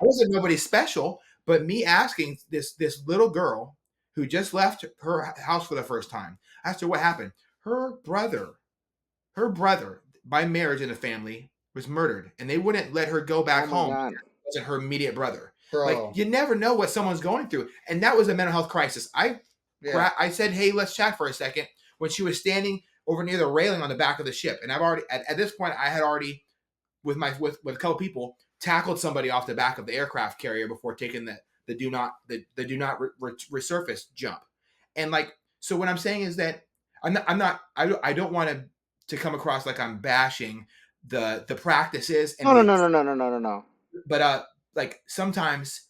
wasn't nobody special. But me asking this little girl who just left her house for the first time, I asked her what happened. Her brother, by marriage in the family, was murdered, and they wouldn't let her go back home. God. It wasn't her immediate brother. Bro. Like, you never know what someone's going through, and that was a mental health crisis. I said, hey, let's chat for a second, when she was standing over near the railing on the back of the ship, and I've already at this point I had already with a couple people tackled somebody off the back of the aircraft carrier before taking the do not resurface jump. And like, so what I'm saying is that I don't want to come across like I'm bashing the practices. And No. But like, sometimes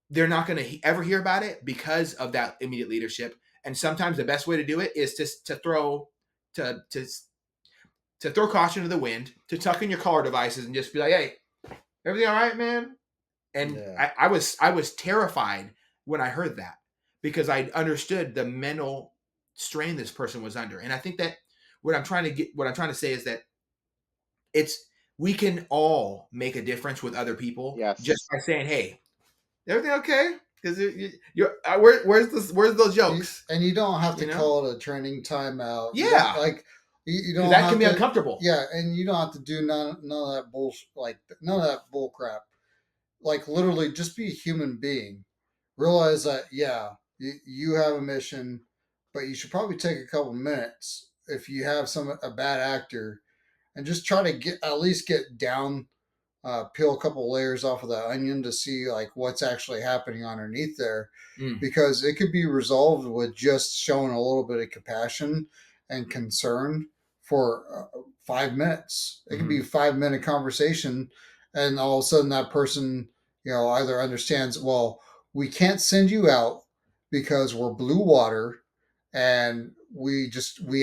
they're not going to ever hear about it because of that immediate leadership. And sometimes the best way to do it is to throw caution to the wind, to tuck in your collar devices and just be like, hey, everything all right, man? And I was terrified when I heard that, because I understood the mental strain this person was under. And I think that what I'm trying to say is that we can all make a difference with other people just by saying, hey, everything okay? Because where's those jokes? And you don't have to call it a training timeout. Yeah, like you don't. That can be uncomfortable. Yeah, and you don't have to do none of that bullshit. Like none of that bull crap. Like, literally, just be a human being. Realize that you have a mission, but you should probably take a couple minutes if you have a bad actor, and just try to at least get down. Peel a couple layers off of the onion to see like what's actually happening underneath there, because it could be resolved with just showing a little bit of compassion and concern for 5 minutes. It could be a 5-minute conversation, and all of a sudden that person, either understands, well, we can't send you out because we're blue water and we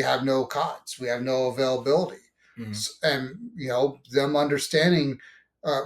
have no cots, we have no availability. And them understanding.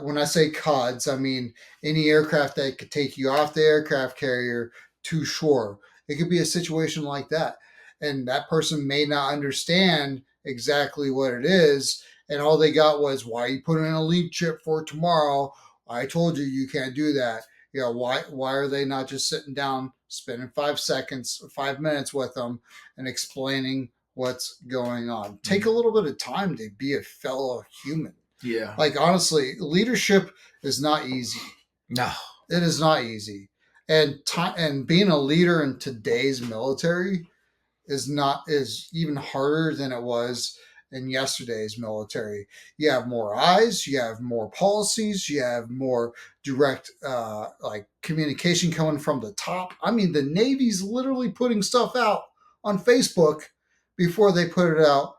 When I say CODs, I mean any aircraft that could take you off the aircraft carrier to shore. It could be a situation like that. And that person may not understand exactly what it is. And all they got was, why are you putting in a lead chip for tomorrow? I told you can't do that. Why are they not just sitting down, spending 5 minutes with them and explaining what's going on? Take a little bit of time to be a fellow human. Yeah. Like, honestly, leadership is not easy. No. It is not easy. And being a leader in today's military is even harder than it was in yesterday's military. You have more eyes, you have more policies, you have more direct communication coming from the top. I mean, the Navy's literally putting stuff out on Facebook before they put it out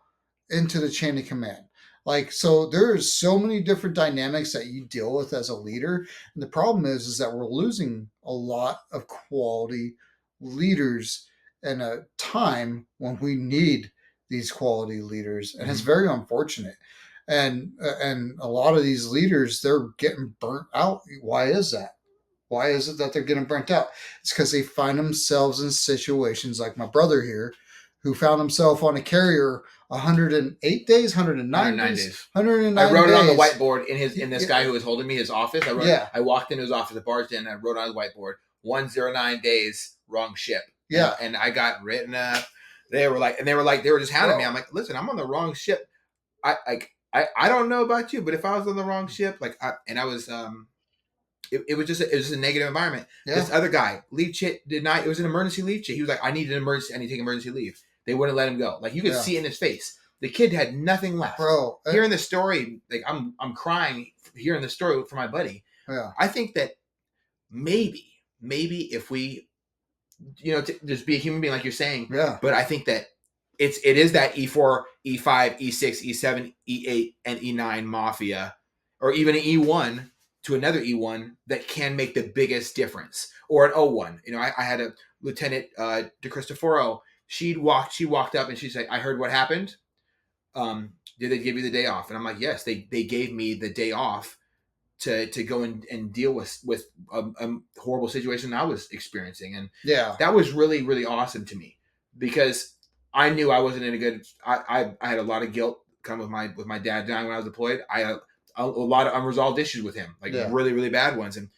into the chain of command. Like, so there's so many different dynamics that you deal with as a leader. And the problem is that we're losing a lot of quality leaders in a time when we need these quality leaders. And it's very unfortunate. and a lot of these leaders, they're getting burnt out. Why is that? Why is it that they're getting burnt out? It's because they find themselves in situations like my brother here, who found himself on a carrier 108 days, 109 109 days, days. 109 I wrote days. it on the whiteboard in this guy who was holding me his office. I walked into his office at Barsden and I wrote on the whiteboard 109 days, wrong ship. Yeah. And I got written up. They were just hounding me. I'm like, listen, I'm on the wrong ship. I don't know about you, but if I was on the wrong ship, it was just a negative environment. Yeah. This other guy, leave chit did not. It was an emergency leave chit. He was like, I need to take emergency leave. They wouldn't let him go. Like you could see it in his face. The kid had nothing left. Bro, hearing the story, like I'm crying hearing the story for my buddy. Yeah. I think that maybe if we, just be a human being like you're saying. Yeah. But I think that it is that E4, E5, E6, E7, E8, and E9 mafia, or even an E1 to another E1 that can make the biggest difference, or an O1. I had a Lieutenant De Cristoforo. She walked up and she's like, I heard what happened. Did they give you the day off? And I'm like, yes, they gave me the day off to go and deal with a horrible situation I was experiencing. And that was really, really awesome to me, because I knew I wasn't in a good, I had a lot of guilt come with my dad dying when I was deployed. I had a lot of unresolved issues with him, really, really bad ones. And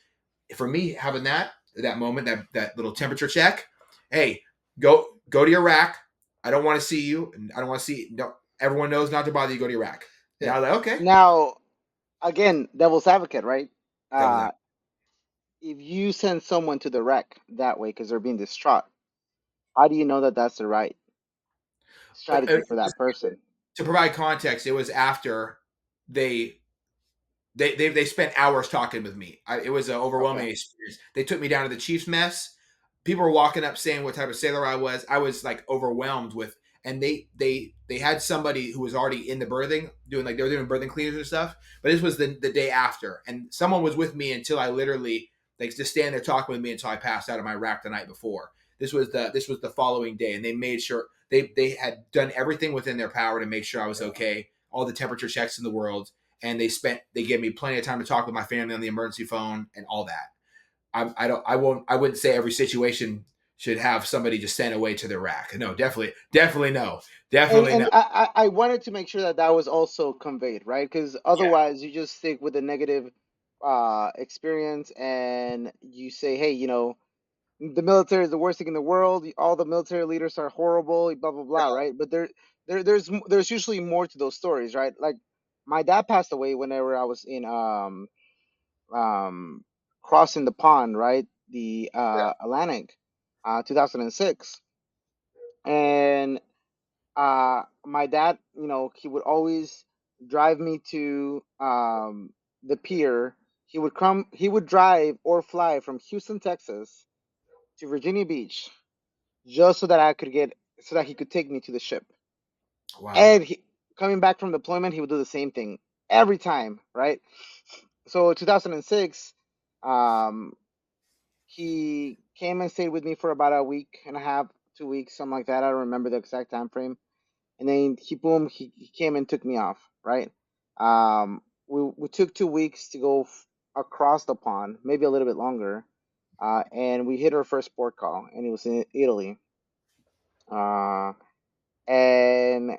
for me, having that moment, that little temperature check, hey, go to your rack. I don't want to see you. And I don't want to see, no, everyone knows not to bother you, go to your rack. Yeah. I was like, okay. Now, again, devil's advocate, right? If you send someone to the wreck that way because they're being distraught, how do you know that that's the right strategy for that person? To provide context, it was after they spent hours talking with me. It was an overwhelming experience. They took me down to the Chief's mess. People were walking up saying what type of sailor I was. I was like overwhelmed with, and they had somebody who was already in the berthing they were doing berthing cleaners and stuff. But this was the day after, and someone was with me until I literally just stand there talking with me until I passed out of my rack the night before. This was the following day, and they made sure they had done everything within their power to make sure I was okay. All the temperature checks in the world, and they gave me plenty of time to talk with my family on the emergency phone and all that. I wouldn't say every situation should have somebody just sent away to their rack. No, definitely no. Definitely and no. I wanted to make sure that was also conveyed, right? Because otherwise you just stick with a negative experience and you say, hey, the military is the worst thing in the world. All the military leaders are horrible, blah blah blah, right? But there's usually more to those stories, right? Like my dad passed away whenever I was in crossing the pond, right? The Atlantic, 2006, and my dad, he would always drive me to the pier. He would drive or fly from Houston, Texas to Virginia Beach just so that he could take me to the ship. Wow. And coming back from deployment, he would do the same thing every time, right? So 2006, he came and stayed with me for about a week and a half, 2 weeks, something like that. I don't remember the exact time frame. And then he came and took me off, right? We took 2 weeks to go across the pond, maybe a little bit longer, and we hit our first port call, and it was in Italy. And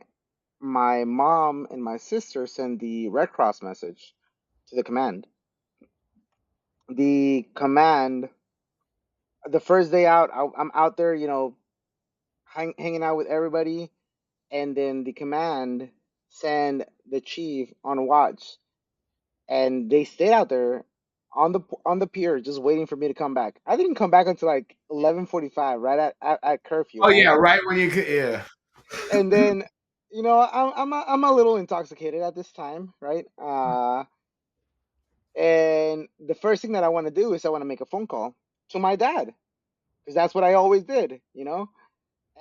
my mom and my sister sent the Red Cross message to the command. The command, the first day out, I'm out there, hanging out with everybody, and then the command send the chief on watch, and they stayed out there on the pier just waiting for me to come back. I didn't come back until like 11:45, right at curfew. Oh right? Yeah, right when you And then I'm a little intoxicated at this time, right? And the first thing that I want to do is I want to make a phone call to my dad because that's what I always did.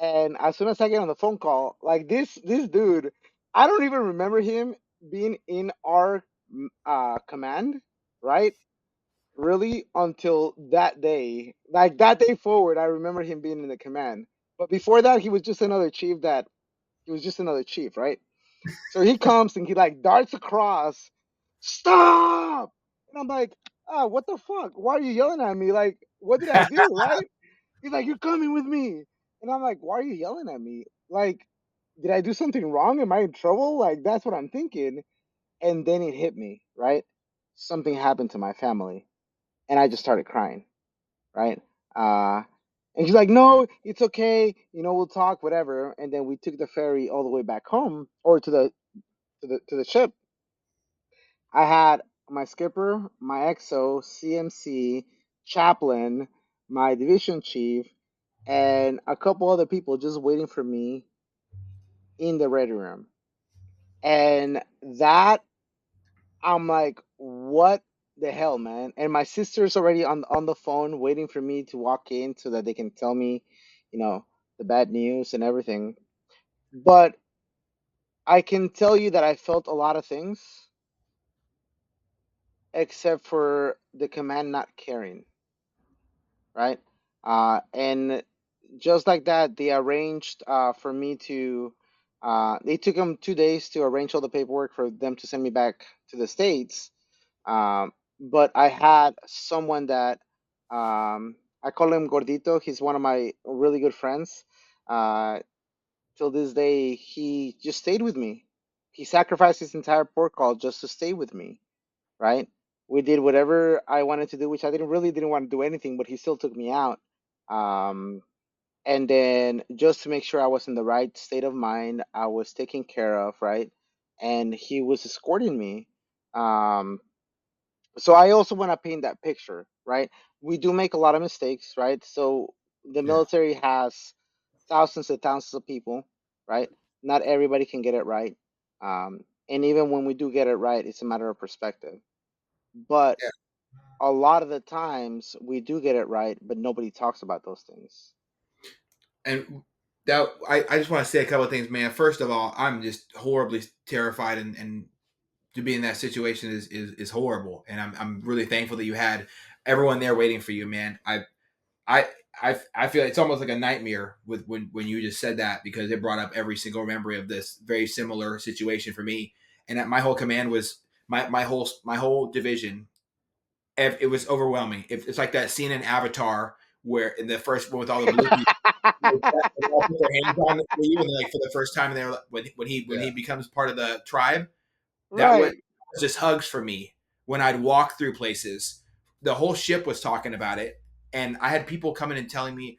And as soon as I get on the phone call, like this dude, I don't even remember him being in our command, right? Really, until that day. Like that day forward, I remember him being in the command. But before that, he was just another chief, right? So he comes and he like darts across, stop! And I'm like, what the fuck? Why are you yelling at me? Like, what did I do, right? He's like, you're coming with me. And I'm like, why are you yelling at me? Like, did I do something wrong? Am I in trouble? Like, that's what I'm thinking. And then it hit me, right? Something happened to my family. And I just started crying, right? Uh, and she's like, no, it's okay. We'll talk, whatever. And then we took the ferry all the way back home or to the ship. I had my skipper, my XO, CMC, chaplain, my division chief, and a couple other people just waiting for me in the ready room. And that, I'm like, what the hell, man? And my sister's already on the phone waiting for me to walk in so that they can tell me, you know, the bad news and everything. But I can tell you that I felt a lot of things except for the command not caring, right? And just like that, they arranged for me to. They took them 2 days to arrange all the paperwork for them to send me back to the States. But I had someone that I call him Gordito. He's one of my really good friends. Uh, till this day, he just stayed with me. He sacrificed his entire port call just to stay with me, right? We did whatever I wanted to do, which I didn't want to do anything, but he still took me out. Um, and then just to make sure I was in the right state of mind, I was taken care of, right? And he was escorting me. Um, so I also want to paint that picture, right? We do make a lot of mistakes, right? So the Yeah. military has thousands and thousands of people, right? Not everybody can get it right. And even when we do get it right, it's a matter of perspective. But Yeah. a lot of the times we do get it right, but nobody talks about those things. And that I just want to say a couple of things, man. First of all, I'm just horribly terrified, and to be in that situation is horrible. And I'm really thankful that you had everyone there waiting for you, man. I I feel it's almost like a nightmare with when you just said that, because it brought up every single memory of this very similar situation for me. And that my whole command was my whole division. It was overwhelming. It's like that scene in Avatar where in the first one with all the blue people, they all put their hands on you, and like for the first time, and they're like, when he Yeah. becomes part of the tribe, that was Right. just hugs for me when I'd walk through places. The whole ship was talking about it, and I had people coming and telling me,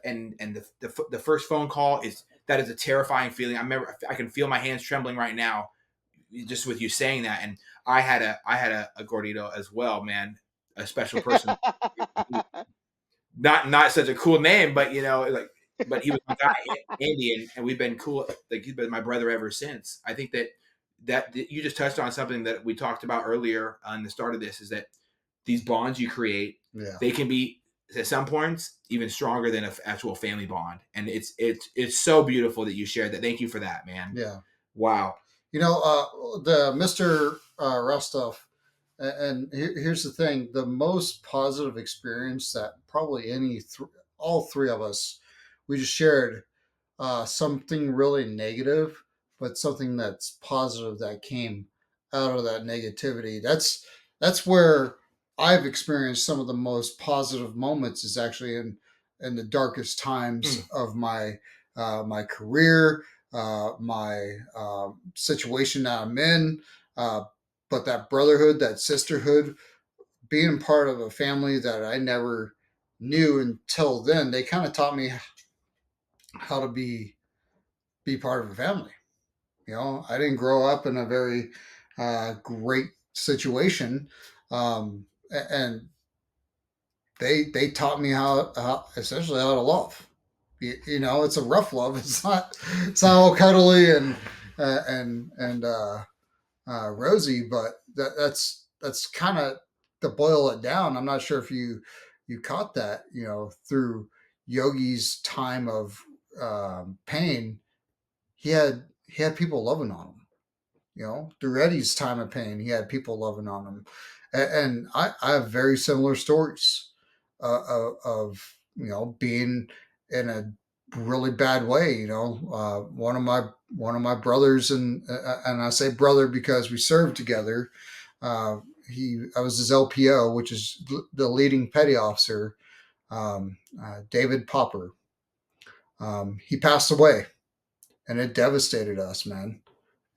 and the first phone call is a terrifying feeling. I remember I can feel my hands trembling right now, just with you saying that. And I had a gordito as well, man, a special person. Not such a cool name, but but he was my guy, Andy, and we've been cool. Like he's been my brother ever since. I think that you just touched on something that we talked about earlier on the start of this, is that these bonds you create, Yeah. they can be at some points even stronger than an actual family bond, and it's so beautiful that you shared that. Thank you for that, man. Yeah. Wow. The Mr. Rostov, and here's the thing: the most positive experience that probably all three of us, we just shared something really negative, but something that's positive that came out of that negativity. That's where I've experienced some of the most positive moments. Is actually in the darkest times of my career, my situation that I'm in. Uh, but that brotherhood, that sisterhood, being part of a family that I never knew until then, they kind of taught me how to be part of a family. I didn't grow up in a very great situation, and they taught me how essentially how to love. It's a rough love. It's not all cuddly and rosy, but that's kind of to boil it down. I'm not sure if you caught that. Through Yogi's time of pain, he had people loving on him. Through Eddie's time of pain, he had people loving on him, and I have very similar stories of being in a really bad way. One of my brothers, and I say brother because we served together. I was his LPO, which is the leading petty officer, David Popper. He passed away, and it devastated us, man.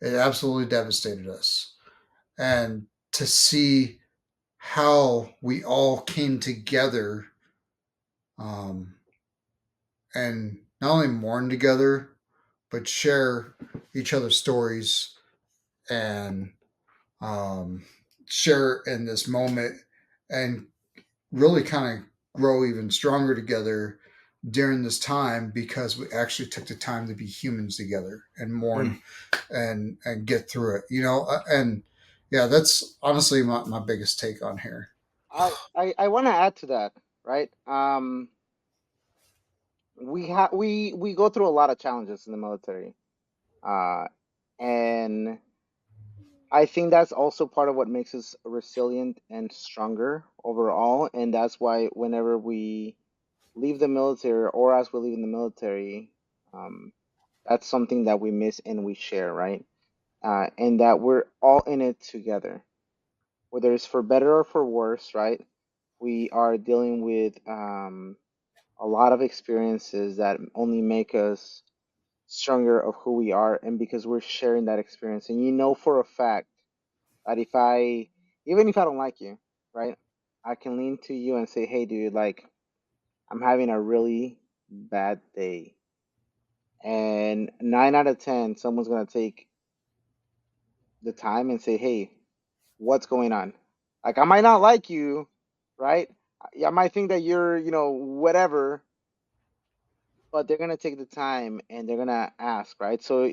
It absolutely devastated us. And to see how we all came together, um, and not only mourn together, but share each other's stories and um, share in this moment and really kind of grow even stronger together during this time because we actually took the time to be humans together and mourn and get through it, and yeah, that's honestly my biggest take on here. I want to add to that, right? We go through a lot of challenges in the military, uh, and I think that's also part of what makes us resilient and stronger overall. And that's why whenever we leave the military or as we leave in the military, um, that's something that we miss and we share, right? And that we're all in it together, whether it's for better or for worse, right? We are dealing with a lot of experiences that only make us stronger of who we are, and because we're sharing that experience. And you know for a fact that even if I don't like you, right, I can lean to you and say, hey, dude, like, I'm having a really bad day. And 9 out of 10, someone's going to take the time and say, hey, what's going on? Like, I might not like you, right? I might think that you're, whatever, but they're gonna take the time and they're gonna ask, right? So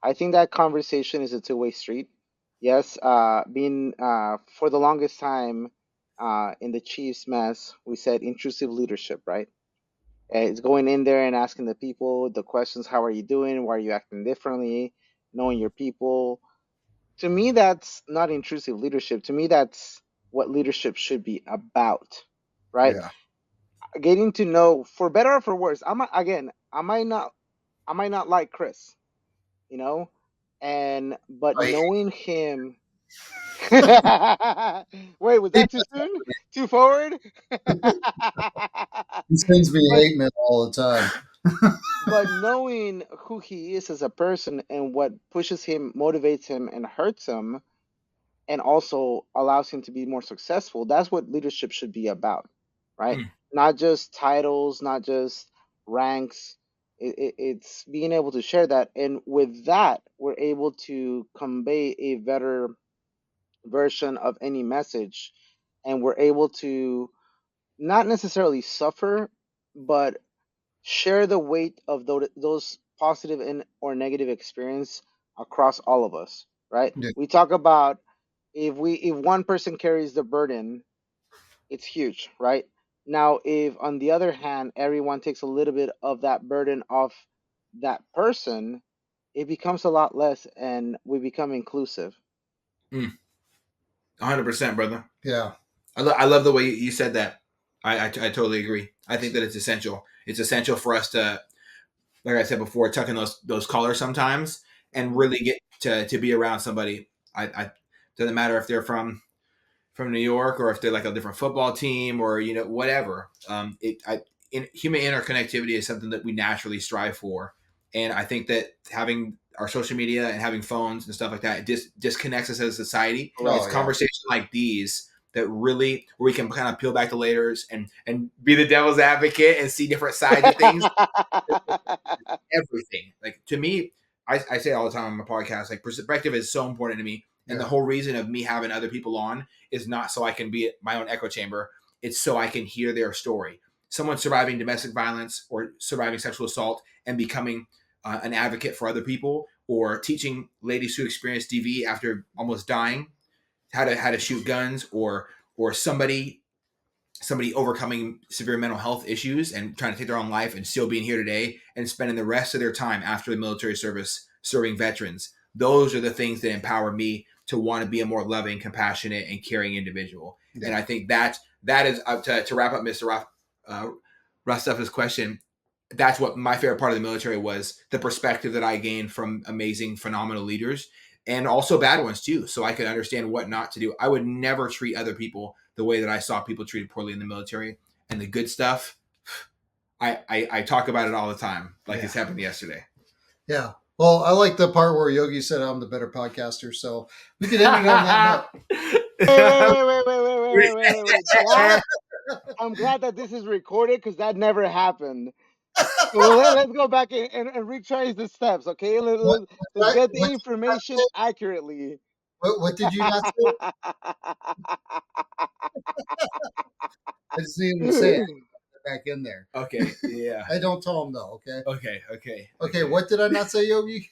I think that conversation is a two-way street. Yes, being for the longest time in the Chiefs mess, we said intrusive leadership, right? It's going in there and asking the people the questions: How are you doing? Why are you acting differently? Knowing your people. To me, that's not intrusive leadership. To me, that's what leadership should be about, right? Yeah. Getting to know, for better or for worse. I might not like Chris, you know, but I knowing him. Wait, was hate that too soon? Too forward? He sends me but hate mail all the time. but knowing who he is as a person and what pushes him, motivates him, and hurts him, and also allows him to be more successful. That's what leadership should be about, right? Not just titles, not just ranks. It's being able to share that. And with that, we're able to convey a better version of any message. And we're able to not necessarily suffer, but share the weight of those positive and or negative experience across all of us, right? Yeah. We talk about if one person carries the burden, it's huge, right? Now, if on the other hand everyone takes a little bit of that burden off that person, it becomes a lot less, and we become inclusive. 100%, brother. Yeah. I love the way you said that. I totally agree. I think that it's essential. It's essential for us to, like I said before, tuck in those collars sometimes and really get to be around somebody. I doesn't matter if they're from New York or if they're like a different football team or whatever. Human interconnectivity is something that we naturally strive for, and I think that having our social media and having phones and stuff like that disconnects us as a society. It's Oh yeah. conversations like these that really where we can kind of peel back the layers and be the devil's advocate and see different sides of things. Everything, like, to me, I say all the time on my podcast, like, perspective is so important to me. And Yeah. the whole reason of me having other people on is not so I can be my own echo chamber. It's so I can hear their story. Someone surviving domestic violence or surviving sexual assault and becoming an advocate for other people, or teaching ladies who experience DV after almost dying how to shoot guns, or somebody overcoming severe mental health issues and trying to take their own life and still being here today and spending the rest of their time after the military service serving veterans. Those are the things that empower me to want to be a more loving, compassionate, and caring individual. Yeah. And I think that is up to wrap up Mr. Rustuf's question. that's what my favorite part of the military was, the perspective that I gained from amazing, phenomenal leaders and also bad ones too. So I could understand what not to do. I would never treat other people the way that I saw people treated poorly in the military. And the good stuff, I talk about it all the time. Like it's happened yesterday. Yeah. Well, I like the part where Yogi said I'm the better podcaster. So we can end it on that Wait. I'm glad that this is recorded because that never happened. So let's go back and retrace the steps, okay? note. Let's get the What did you not information say? accurately. What did you not say? I just need him to say it back in there. Okay. Yeah. I don't tell him though. Okay. Okay. What did I not say, Yogi?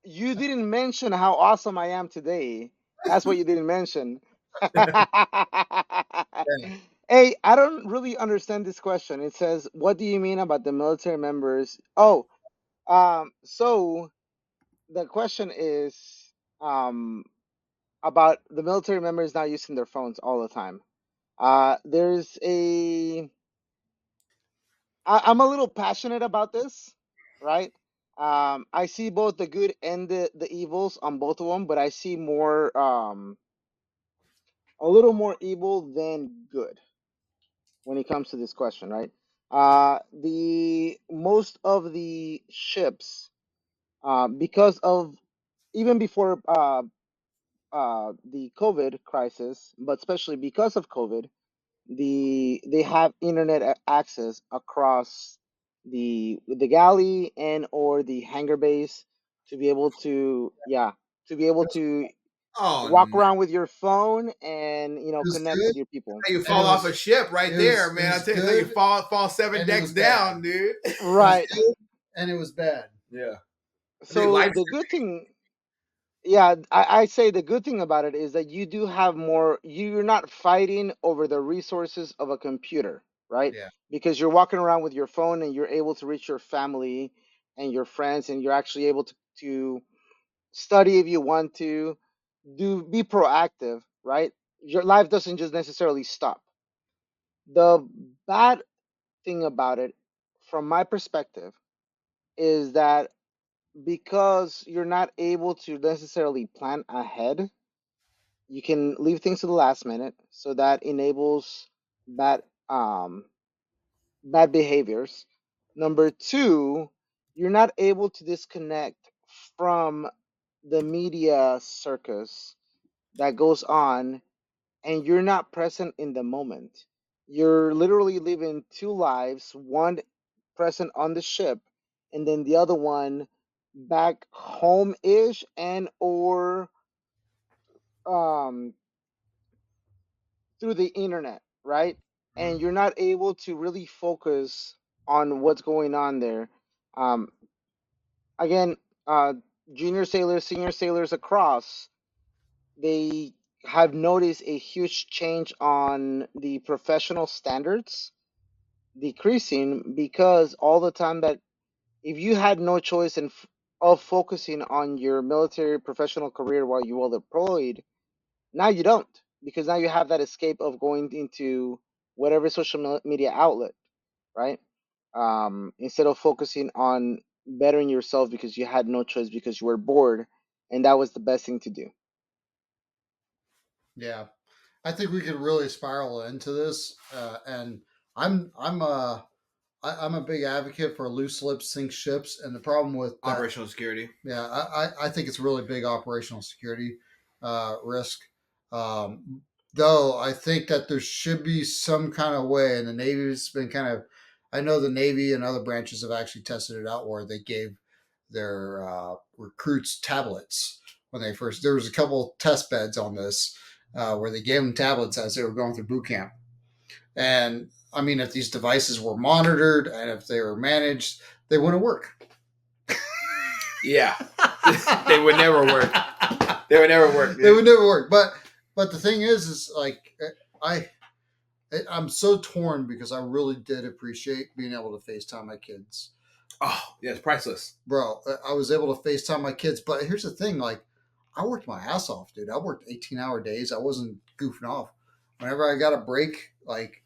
You didn't mention how awesome I am today. That's what you didn't mention. Hey, I don't really understand this question. It says, "What do you mean about the military members?" Oh, so the question is, um, about the military members not using their phones all the time. There's a I'm a little passionate about this, right? I see both the good and the evils on both of them, but I see more a little more evil than good when it comes to this question, right? The most of the ships, because of even before the COVID crisis, but especially because of COVID, they have internet access across the galley and or the hangar base to be able to Oh, walk around with your phone and It was connect with good, your people. you and fall off a ship right there, man. I tell you, you good, fall 7 and it decks was down, bad. dude. Right. It was good, and it was bad. Yeah. So the good thing, yeah, I say the good thing about it is that you do have more, you're not fighting over the resources of a computer, right? Yeah. Because you're walking around with your phone and you're able to reach your family and your friends, and you're actually able to study if you want to, be proactive, right? Your life doesn't just necessarily stop. The bad thing about it, from my perspective, is that because you're not able to necessarily plan ahead, you can leave things to the last minute, so that enables bad um bad behaviors. Number two, you're not able to disconnect from the media circus that goes on, and you're not present in the moment. You're literally living two lives, one present on the ship and then the other one back home ish and or um through the internet, right? And you're not able to really focus on what's going on there. Um, again, junior sailors, senior sailors across, they have noticed a huge change on the professional standards decreasing, because all the time that if you had no choice of focusing on your military professional career while you were deployed, now you don't, because now you have that escape of going into whatever social media outlet, right? Instead of focusing on bettering yourself because you had no choice because you were bored, and that was the best thing to do. Yeah. I think we could really spiral into this, and I'm I'm a big advocate for loose lips sink ships, and the problem with that, Operational security. yeah, I think it's really big operational security risk. Though I think that there should be some kind of way, and the Navy's been kind of, I know the Navy and other branches have actually tested it out where they gave their recruits tablets when they first. There was a couple test beds on this where they gave them tablets as they were going through boot camp, and I mean, if these devices were monitored and if they were managed, they wouldn't work. Yeah. They would never work. They would never work. Dude. They would never work. But the thing is like I'm so torn because I really did appreciate being able to FaceTime my kids. Oh, yeah, it's priceless. Bro, I was able to FaceTime my kids, but here's the thing, like I worked my ass off, dude. I worked 18-hour days. I wasn't goofing off. Whenever I got a break, like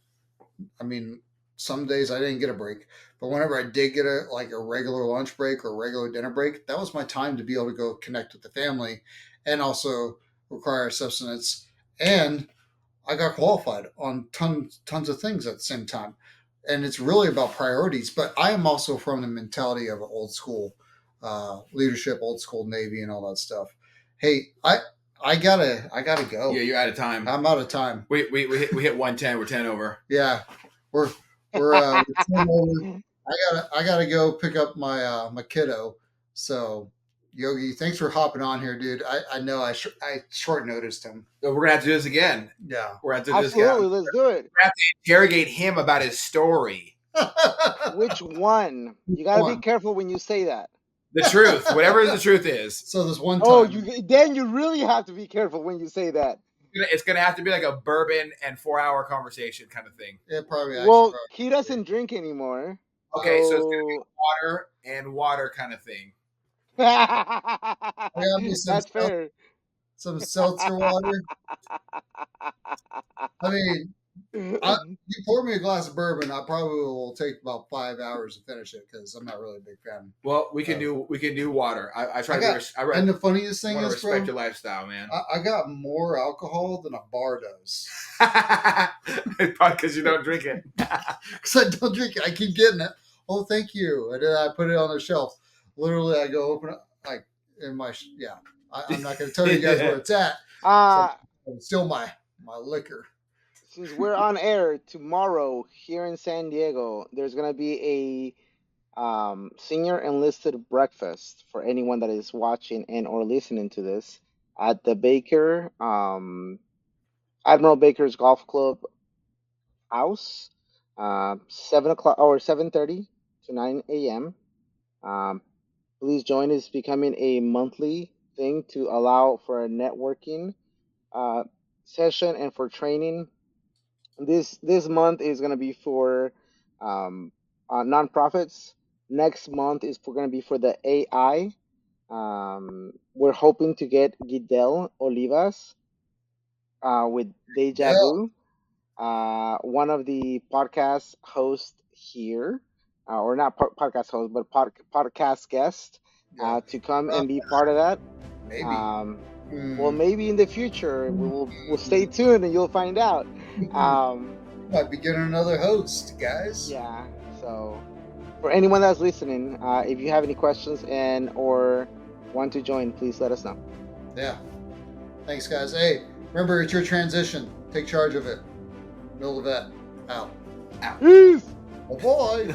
I mean, some days I didn't get a break, but whenever I did get a regular lunch break or regular dinner break, that was my time to be able to go connect with the family and also require substance. And I got qualified on tons of things at the same time. And it's really about priorities. But I am also from the mentality of old school leadership, old school Navy, and all that stuff. Hey, I gotta go. Yeah, you're out of time. I'm out of time. We hit 110. We're 10 over. Yeah, we're 10 over. I gotta go pick up my my kiddo. So Yogi, thanks for hopping on here, dude. I know I short noticed him. So we're gonna have to do this again. Yeah, we're gonna have to do this again. Absolutely, let's do it. We're gonna have to interrogate him about his story. Which one? You gotta be careful when you say that. The truth, whatever the truth is. So there's one time. Oh, you really have to be careful when you say that. It's gonna have to be like a bourbon and 4-hour conversation kind of thing. Yeah, probably. He doesn't drink anymore. Okay, so it's gonna be water and water kind of thing. That's fair. Some seltzer water. I mean, you pour me a glass of bourbon, I probably will take about 5 hours to finish it because I'm not really a big fan. Well, we can do water. I try and the funniest thing is, respect your lifestyle, man. I got more alcohol than a bar does. Probably because you don't drink it. Because I don't drink it. I keep getting it. Oh, thank you. And then I put it on the shelf. Literally, I go open it like in my I'm not going to tell you guys where it's at. It's still my liquor. Since we're on air tomorrow here in San Diego, there's going to be a senior enlisted breakfast for anyone that is watching and or listening to this at the Baker Admiral Baker's Golf Club house, 7:00 or 7:30 to 9 a.m. Please join. It's becoming a monthly thing to allow for a networking session and for training. This month is going to be for nonprofits. Next month is going to be for the AI. We're hoping to get Guidel Olivas with Deja Vu, one of the podcast hosts here, or not podcast host, but podcast guest, to come and be part of that. Maybe. Well, maybe in the future we'll stay tuned and you'll find out. Might be getting another host, guys. Yeah. So, for anyone that's listening, if you have any questions and or want to join, please let us know. Yeah. Thanks, guys. Hey, remember, it's your transition. Take charge of it. Mil2Vet. Out. Peace. Oh boy.